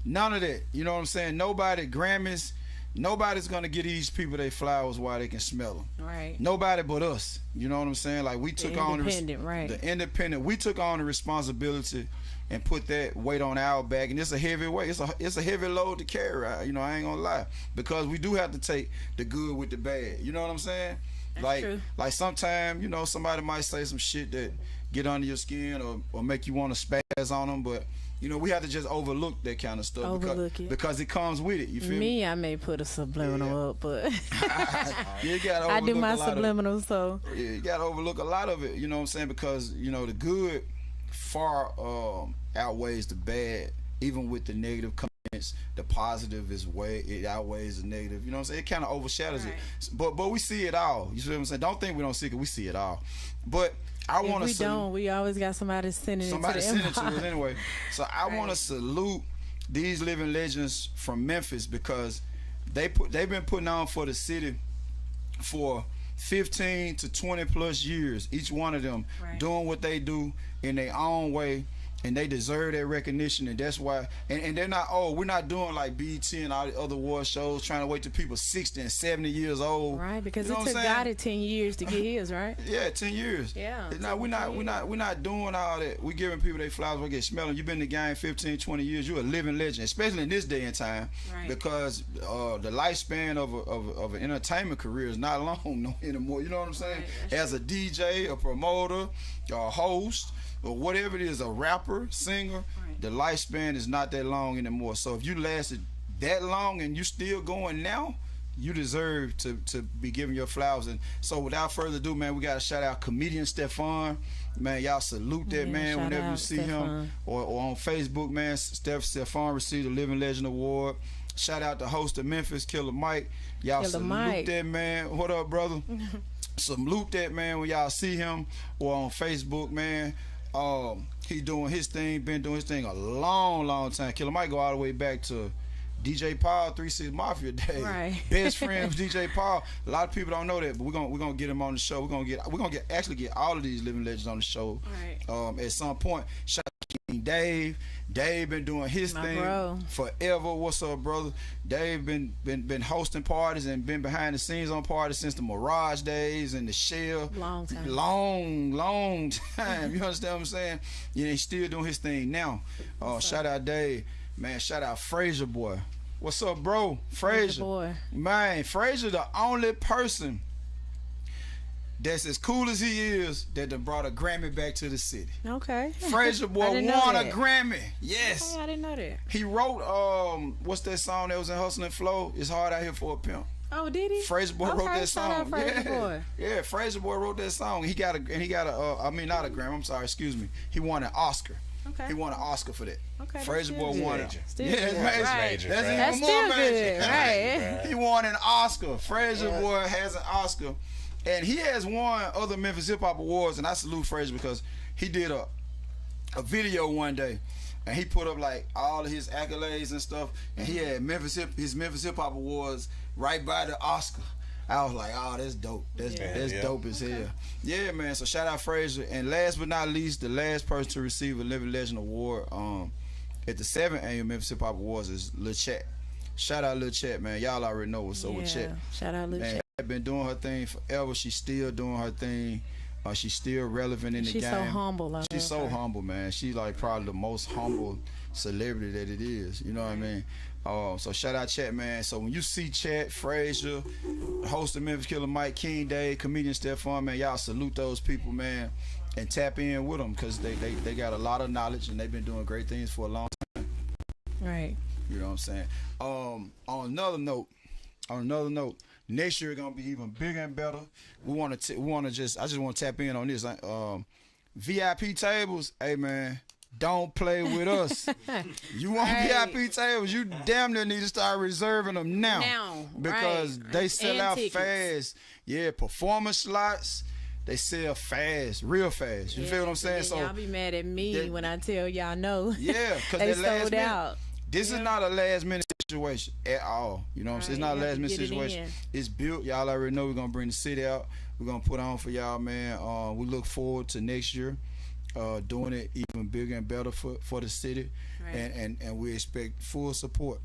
none of that. You know what I'm saying? Nobody, Grammys, nobody's gonna get these people their flowers while they can smell them. Right. Nobody but us. You know what I'm saying? Like we took on the independent. We took on the responsibility and put that weight on our back, and it's a heavy weight. It's a heavy load to carry. You know, I ain't gonna lie, because we do have to take the good with the bad. You know what I'm saying? That's true. Like sometimes, you know, somebody might say some shit that get under your skin or make you want to spaz on them, but you know, we have to just overlook that kind of stuff because it comes with it. You feel me? I may put a subliminal up, but you gotta I do my subliminal, so yeah, you gotta overlook a lot of it. You know what I'm saying? Because you know the good far outweighs the bad, even with the negative comments. The positive it outweighs the negative. You know what I'm saying? It kind of overshadows it. But we see it all. You see what I'm saying? Don't think we don't see it. We see it all. But I want to. We always got somebody sending it to us anyway. So I want to salute these living legends from Memphis because they've been putting on for the city for 15 to 20 plus years. Each one of them doing what they do in their own way. And they deserve that recognition, and that's why. And they're not. Oh, we're not doing like BET and all the other award shows, trying to wait till people 60 and 70 years old. Right, because it took Gotti 10 years to get his, right? Yeah, 10 years. Yeah. Now we're not doing all that. We're giving people their flowers. We get smelling. You've been in the game 15, 20 years. You're a living legend, especially in this day and time, because the lifespan of an entertainment career is not long anymore. You know what I'm saying? Right, as a DJ, a promoter, a host, or whatever it is, a rapper, singer, the lifespan is not that long anymore. So if you lasted that long and you still going now, you deserve to be given your flowers. And so without further ado, man, we got to shout out comedian Stefan. Man, y'all salute that man whenever you see him. Or on Facebook, man, Stefan received a Living Legend Award. Shout out to host of Memphis, Killer Mike. Y'all salute that man. What up, brother? Salute that man when y'all see him or on Facebook, man. He doing his thing, been doing his thing a long time. Killer Mike go all the way back to DJ Paul, 3-6 Mafia day. Right. Best friend with DJ Paul. A lot of people don't know that, but we're gonna get him on the show. We're gonna get all of these living legends on the show. Right. At some point. Shout out to King Dave. Dave been doing his thing forever. What's up, brother? Dave been hosting parties and been behind the scenes on parties since the Mirage days and the Shell. Long time. Long time. You understand what I'm saying? Yeah, he's still doing his thing now. Shout out Dave. Man, shout out Frazier boy. What's up, bro? Frazier boy. Man, Frazier the only person that's as cool as he is that done brought a Grammy back to the city. Okay. Frazier boy won a Grammy. Yes. Okay, I didn't know that. He wrote what's that song that was in Hustle and Flow? It's Hard Out Here for a Pimp. Oh, did he? Frazier boy wrote that song. Frazier boy. Yeah, Frazier boy wrote that song. He got a not a Grammy. I'm sorry, excuse me. He won an Oscar. Okay. He won an Oscar for that. Okay. Frazier boy won it. Still yeah, good. Major. Right. That's even more major. Right. He won an Oscar. Frazier boy has an Oscar. And he has won other Memphis Hip Hop Awards, and I salute Frazier because he did a video one day, and he put up like all of his accolades and stuff, and he had his Memphis Hip Hop Awards right by the Oscar. I was like, oh, that's dope. That's dope as hell. Yeah, man. So shout out Frazier, and last but not least, the last person to receive a Living Legend Award at the 7th annual Memphis Hip Hop Awards is Lil Chat. Shout out Lil Chat, man. Y'all already know what's up with Chat. Shout out Lil Chat. Been doing her thing forever. She's still doing her thing. She's still relevant in the game. She's so humble. She's so humble, man. She's like probably the most humble celebrity that it is. You know what I mean? So shout out Chat, man. So when you see Chat, Frazier, host of Memphis Killer Mike, King Dave, comedian Stefan, man, y'all salute those people, man, and tap in with them because they got a lot of knowledge and they've been doing great things for a long time. Right. You know what I'm saying? On another note, next year gonna be even bigger and better. I just want to tap in on this. VIP tables, hey man, don't play with us. You want VIP tables? You damn near need to start reserving them now because they sell out fast. Yeah, performance slots. They sell fast, real fast. You feel what I'm saying? So y'all be mad at me when I tell y'all no. Yeah, because they sold out. This is not a last minute situation at all. You know what I'm saying? It's not a last minute situation. It's built. Y'all already know we're gonna bring the city out. We're gonna put on for y'all, man. We look forward to next year doing it even bigger and better for the city. Right. And we expect full support.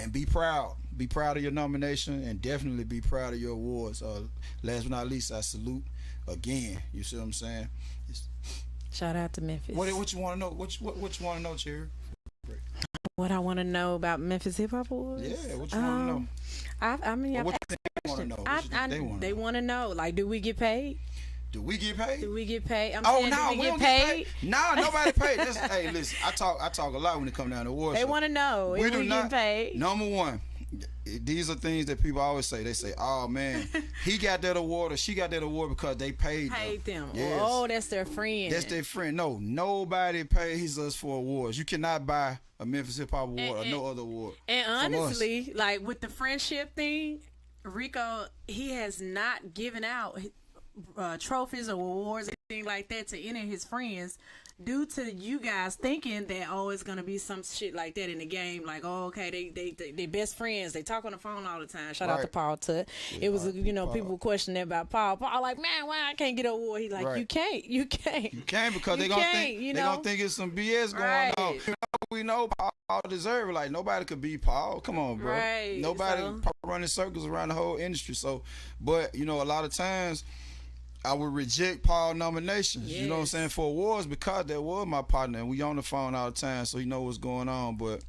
and be proud. Be proud of your nomination, and definitely be proud of your awards. Last but not least, I salute again. You see what I'm saying? Shout out to Memphis. What you want to know? What you want to know, Cherry? What I want to know about Memphis Hip Hop Awards? Yeah, what you want to know? I mean, I've What asked they want to know? I, What you think they want they to know? want to know, like, do we get paid? Do we get paid? Do we get paid? I'm Oh saying, no, do we we don't get get paid? paid. No, nobody paid. Hey, listen, I talk a lot when it comes down to awards. They want to know We if do we not. get paid. Number one, these are things that people always say. They say, "Oh man, he got that award or she got that award because they paid them. Yes. Oh, that's their friend. That's their friend." No, nobody pays us for awards. You cannot buy a Memphis Hip Hop Award or no other award. And from us. honestly, like with the friendship thing, Rico, he has not given out trophies or awards, anything like that, to any of his friends, due to you guys thinking that, oh, it's gonna be some shit like that in the game. Like, oh, okay, they best friends. They talk on the phone all the time. Shout out to Right. Paul Tut. It was, people questioning about Paul. Paul like, man, why I can't get an award? He's like, Right. you can't. You can't because they gonna think you they know? gonna think it's some BS going Right. on. We know Paul deserve it. Like nobody could be Paul. Come on, bro. Right, Nobody so- running circles around the whole industry. So, but a lot of times I would reject Paul nominations. You know what I'm Yes. saying, for awards because that was my partner and we on the phone all the time, so he know what's going on. But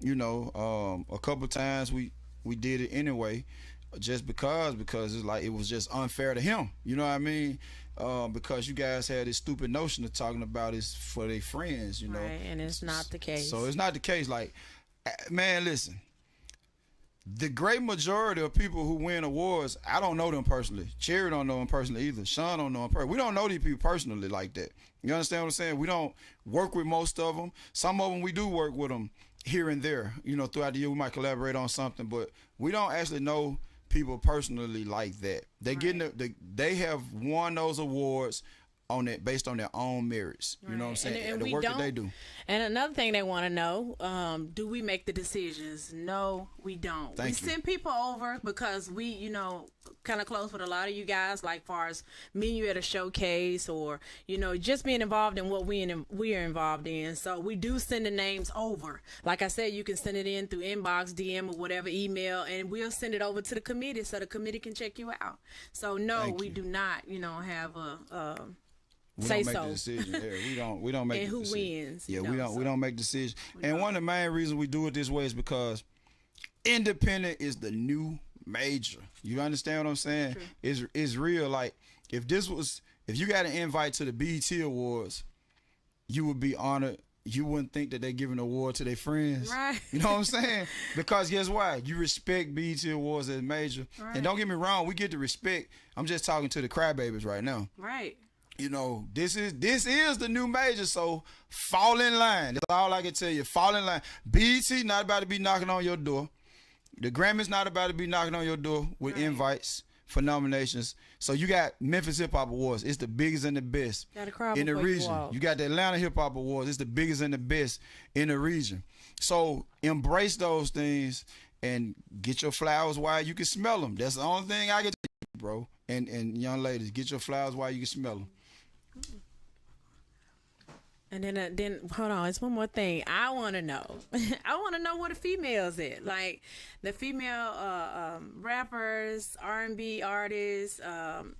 a couple times we did it anyway, just because it's like it was just unfair to him. You know what I mean? Because you guys had this stupid notion of talking about it for their friends. You know, Right, and it's not the case. so it's not the case. Like, man, listen. The great majority of people who win awards, I don't know them personally. Cherry don't know them personally either. Sean don't know them personally. We don't know these people personally like that. You understand what I'm saying? We don't work with most of them. Some of them we do work with them here and there. Throughout the year we might collaborate on something, but we don't actually know people personally like that. They they have won those awards on it based on their own merits. You know what I'm saying? And the we work that don't- they do. And another thing they want to know, do we make the decisions? No, we don't. Thank we you. send people over because we, kind of close with a lot of you guys, like far as meeting you at a showcase or, just being involved in what we are involved in. So we do send the names over. Like I said, you can send it in through inbox, DM, or whatever, email, and we'll send it over to the committee so the committee can check you out. So no, Thank we you. do not, have a We say don't make so. the decision. Yeah, we don't make And the who decision. wins, Yeah, you we know, don't so. we don't make decisions. And one of the main reasons we do it this way is because independent is the new major. You understand what I'm saying? It's real. Like if you got an invite to the BET Awards, you would be honored. You wouldn't think that they give an award to their friends. Right. You know what I'm saying? Because guess what? You respect BET Awards as major. Right. And don't get me wrong, we get the respect. I'm just talking to the crybabies right now. right. This is the new major, so fall in line. That's all I can tell you. Fall in line. BET not about to be knocking on your door. The Grammys not about to be knocking on your door with invites for nominations. So you got Memphis Hip Hop Awards. It's the biggest and the best Gotta cry in the before you region. walk. You got the Atlanta Hip Hop Awards. It's the biggest and the best in the region. So embrace those things and get your flowers while you can smell them. That's the only thing I can tell you, bro. And young ladies, get your flowers while you can smell them. And then hold on, it's one more thing I want to know. I want to know where the females at, like the female rappers, R&B artists,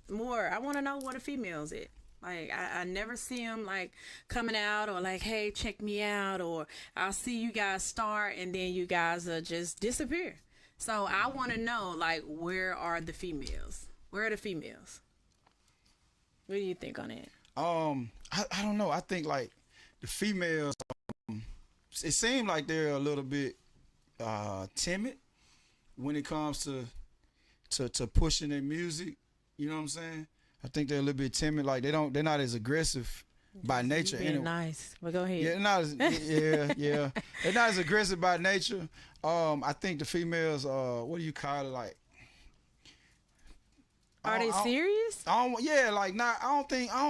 more. I want to know where the females at. Like I never see them like coming out or like, hey, check me out, or I'll see you guys start and then you guys just disappear. So I want to know, like, where are the females? Where are the females? What do you think on that? I don't know. I think like the females, it seems like they're a little bit timid when it comes to pushing their music. You know what I'm saying? I think they're a little bit timid. Like they're not as aggressive by nature. Being Anyway. nice, but go ahead. Yeah, they're not as, yeah. They're not as aggressive by nature. I think the females, what do you call it? Like, Are they serious? I don't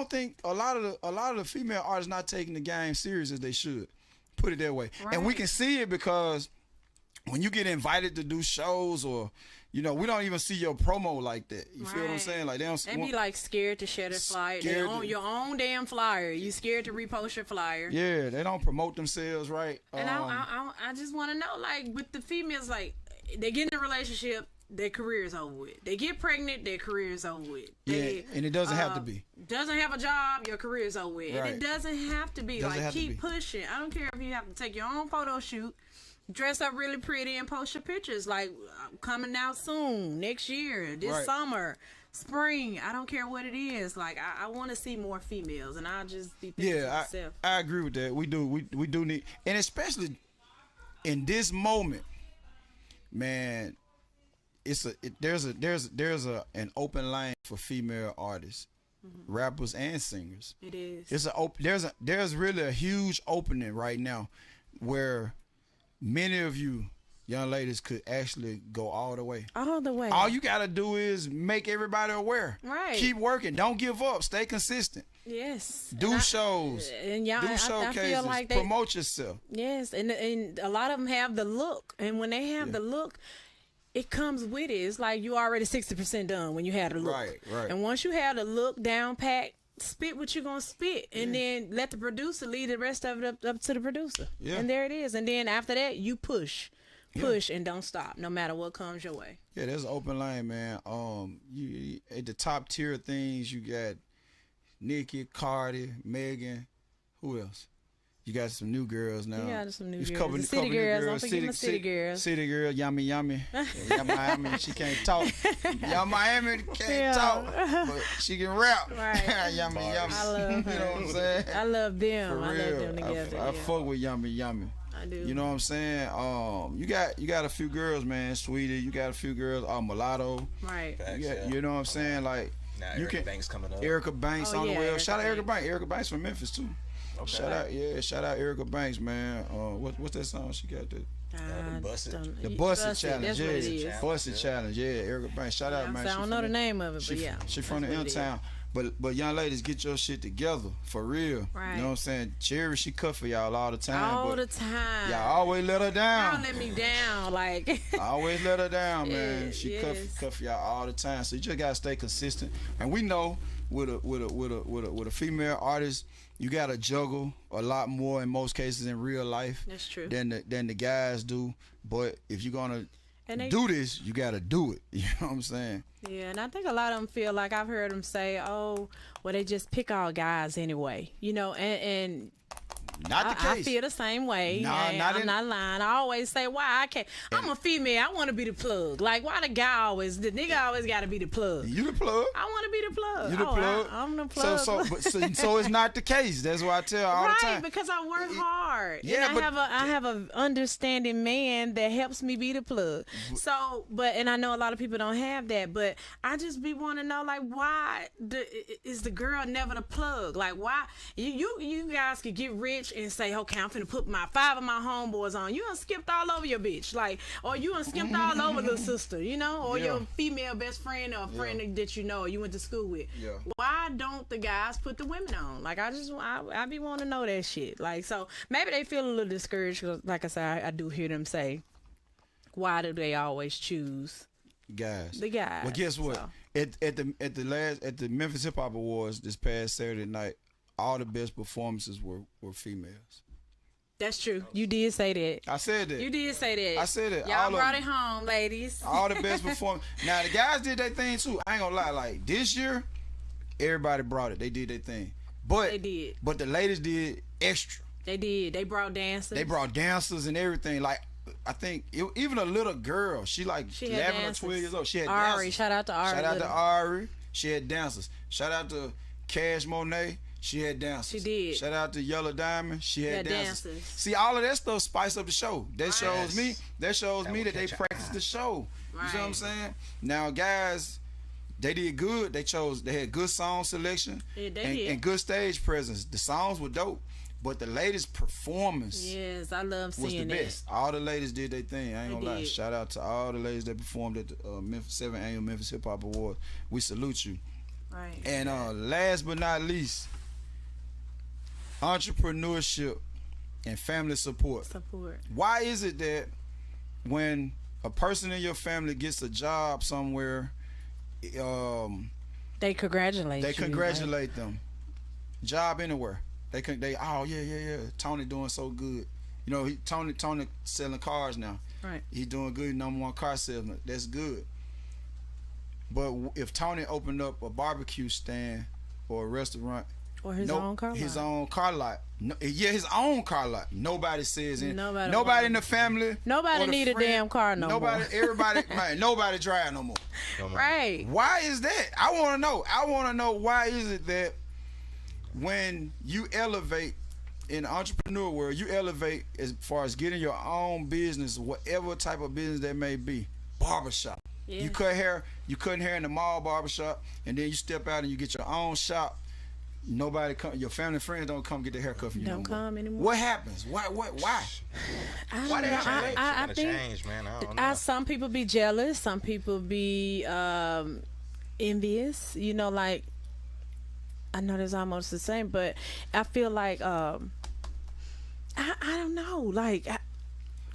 think a lot of the female artists not taking the game serious as they should. Put it that way. And we Right. can see it because when you get invited to do shows or we don't even see your promo like that. You feel what I'm Right. saying? Like they don't They be like scared to share the flyer. They Scared own to- your own damn flyer. You scared to repost your flyer. yeah, they don't promote themselves right. And I just want to know, like, with the females, like, they get in a relationship, their career is over with. They get pregnant, their career is over with. Yeah, and it doesn't have to be. Doesn't have a job, your career is over with. Right. And it doesn't have to be. Doesn't Like, have to keep be. pushing. I don't care if you have to take your own photo shoot, dress up really pretty, and post your pictures. Like, coming out soon, next year, this Right. summer, spring. I don't care what it is. Like, I want to see more females, and I'll just be thinking to Yeah, myself. I agree with that. We do. We do need, and especially in this moment, man. There's an open lane for female artists, rappers and singers. It is. There's really a huge opening right now, where many of you young ladies could actually go all the way. All the way. All you gotta do is make everybody aware. Right. Keep working. Don't give up. Stay consistent. Yes. Do shows. And y'all, Do I showcases. feel like they, promote yourself. yes, and a lot of them have the look, and when they have the look, it comes with it. It's like you already 60% done when you have the look. Right, right. And once you have the look down pat, spit what you're gonna spit, and then let the producer lead the rest of it up to the producer. Yeah. And there it is. And then after that, you push, and don't stop, no matter what comes your way. Yeah, there's an open lane, man. You at the top tier of things, you got Nicki, Cardi, Megan. Who else? You got some new girls now. You got some new You girls. couple- The couple city new girls. Don't forget my city girls. City girl, Yummy Yummy. Yeah, Miami, she can't talk. Young Miami can't Yeah. talk, but she can rap. Right. Yummy Yummy. I love You know what I'm saying? I love them. For I real. love them together. I yeah. fuck with Yummy Yummy. I do. You know what I'm saying? You got a few girls, man. Sweetie, you got a few girls. Mulatto. Right. Facts, You, got, yeah. you know what I'm saying? Like Now you Erica can. Banks coming up. Erica Banks Oh, on yeah, the way. Erica Shout out Erica Banks. Banks. Erica Banks from Memphis too. Okay. Shout out Erica Banks, man. What's that song she got? the Bust It. The Bust It Challenge. That's Yeah, what it is. Bust It Challenge. Yeah, Erica Banks. Shout out, man. I don't know the name of it, She, but yeah. she from the that's in what it is. town. But young ladies, get your shit together for real. Right. You know what I'm saying? Cherry, she cut for y'all all the time. All but the time. y'all always let her Y'all down. let me down. Like, I always let her down, man. Yes, She yes. cut for y'all all the time. So you just gotta stay consistent. And we know with a female artist, you gotta juggle a lot more in most cases in real life. That's true. Than the guys do. But if you're gonna And they- do this, you gotta do it. You know what I'm saying? yeah, and I think a lot of them feel like I've heard them say, "Oh, well, they just pick all guys anyway," you know, and Not the I case. feel the same way. Nah, Hey, not I'm in- not lying. I always say, why I can't. I'm a female. I want to be the plug. Like, why the nigga always got to be the plug? You the plug. I want to be the plug. You the plug. I'm the plug. So it's not the case. That's why I tell her all the Right, time. because I work hard. Yeah, and but- I have a understanding man that helps me be the plug. So, and I know a lot of people don't have that, but I just be want to know, like, why is the girl never the plug? Like, why you guys could get rich and say, okay, I'm finna put my 5 of my homeboys on. You done skipped all over your bitch, like, or you done skipped all over little sister, you know, or Yeah. your female best friend or a friend that you know or you went to school with. Yeah. Why don't the guys put the women on? Like, I be wanting to know that shit. Like, so maybe they feel a little discouraged. 'Cause like I said, I do hear them say, why do they always choose Guys. the guys? Well, guess what? So, At the Memphis Hip Hop Awards this past Saturday night, all the best performances were females. that's true. You did say that. I said that. You did say that. I said it. Y'all All of brought them. it home, ladies. All the best performance. Now the guys did their thing too. I ain't gonna lie. Like this year, everybody brought it. They did their thing. But They did. But the ladies did extra. They did. They brought dancers. They brought dancers and everything. Like I think even a little girl. She She had 11 dancers. or 12 years old. She had Ari. dancers. Shout out to Ari. Shout out to Little. Ari. She had dancers. Shout out to Cash Monet. She had dancers. She did. Shout out to Yellow Diamond. She had had dancers. dancers. See, all of that stuff spice up the show. That shows me. That shows That me will that they catch your practice eye. the show. You see what I'm Right. saying? Now, guys, they did good. They had good song selection Yeah, they and, did. and good stage presence. The songs were dope, but the ladies' performance Yes, I love was the seeing that. best. All the ladies did their thing. I ain't They gonna lie. did. Shout out to all the ladies that performed at the 7th Annual Memphis Hip Hop Award. We salute you. Right. And last but not least, entrepreneurship and family support. Support. Why is it that when a person in your family gets a job somewhere, They congratulate they you. congratulate them? Job anywhere. Oh yeah. Tony doing so good. You know, Tony selling cars now. Right. He's doing good. #1 car salesman. That's good. But if Tony opened up a barbecue stand or a restaurant, Or his own car lot. his own car lot. No, yeah, his own car lot. Nobody says anything. Nobody in the family. Nobody or the need a friend, damn car no nobody, more. Everybody, man, nobody drive no more. Right. Why is that? I want to know. I want to know why is it that when you elevate in the entrepreneur world, you elevate as far as getting your own business, whatever type of business that may be, barbershop. Yeah. You cut hair, you cutting hair in the mall barbershop, and then you step out and you get your own shop. Nobody come, your family and friends don't come get their hair cut from you. Don't come anymore. What happens? Why? Why? I don't Why know. they change? I Gotta think change, man. I don't know. some people be jealous. Some people be envious. You know, like I know that's almost the same, but I feel like I don't know. Like,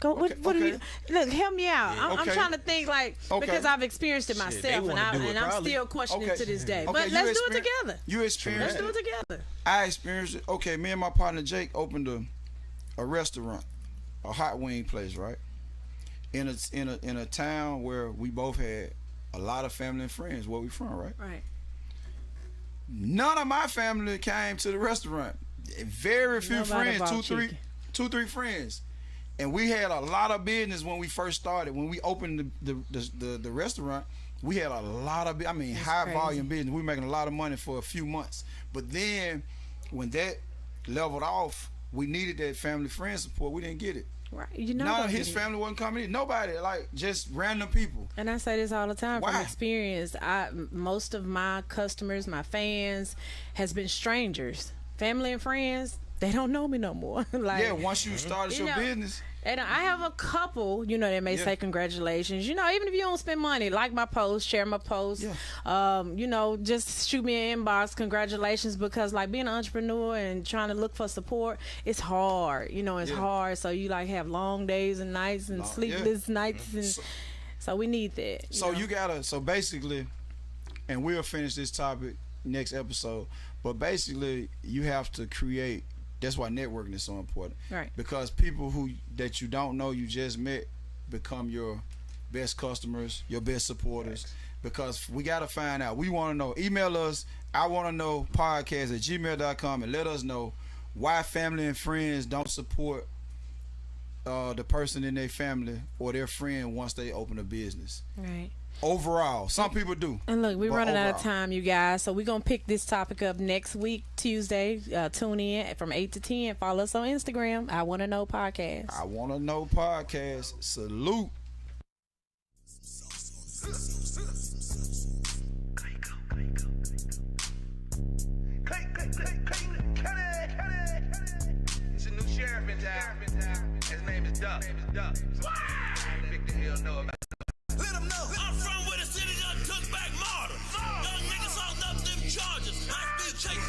what do you look? Help me out. I'm trying to think like because I've experienced it myself, and I'm still questioning it to this day. But let's do it together. You experienced Let's do it. it together. I experienced it. Okay, me and my partner Jake opened a restaurant, a hot wing place, right? In a town where we both had a lot of family and friends. Where we from, right? Right. None of my family came to the restaurant. Very few Nobody friends, bought two, three friends. And we had a lot of business when we first started. When we opened the restaurant, we had a lot of, high volume business. We were making a lot of money for a few months. But then when that leveled off, we needed that family friend support. We didn't get it. Right. You know. None of his family wasn't coming in. Nobody, like just random people. And I say this all the time from Why? experience. Most of my customers, my fans, has been strangers, family and friends. They don't know me no more. Like, Yeah, once you started your business. And I have a couple, that may say congratulations. Even if you don't spend money, like my post, share my post. Yeah. Just shoot me an inbox. Congratulations, because like being an entrepreneur and trying to look for support, it's hard. It's hard. So you like have long days and nights and sleepless nights, and so we need that. You gotta. So basically, and we'll finish this topic next episode. But basically, you have to create. That's why networking is so important. Right. Because people that you don't know, you just met, become your best customers, your best supporters. Right. Because we got to find out. We want to know. Email us. I want to know podcast@gmail.com and let us know why family and friends don't support the person in their family or their friend once they open a business. Right. Overall, some people do. And look, we're running out of time, you guys. So we're going to pick this topic up next week, Tuesday. Tune in from 8 to 10. Follow us on Instagram. I Want to Know Podcast. I Want to Know Podcast. Salute. It's a new sheriff in town. His name is Duck. Big the hell know about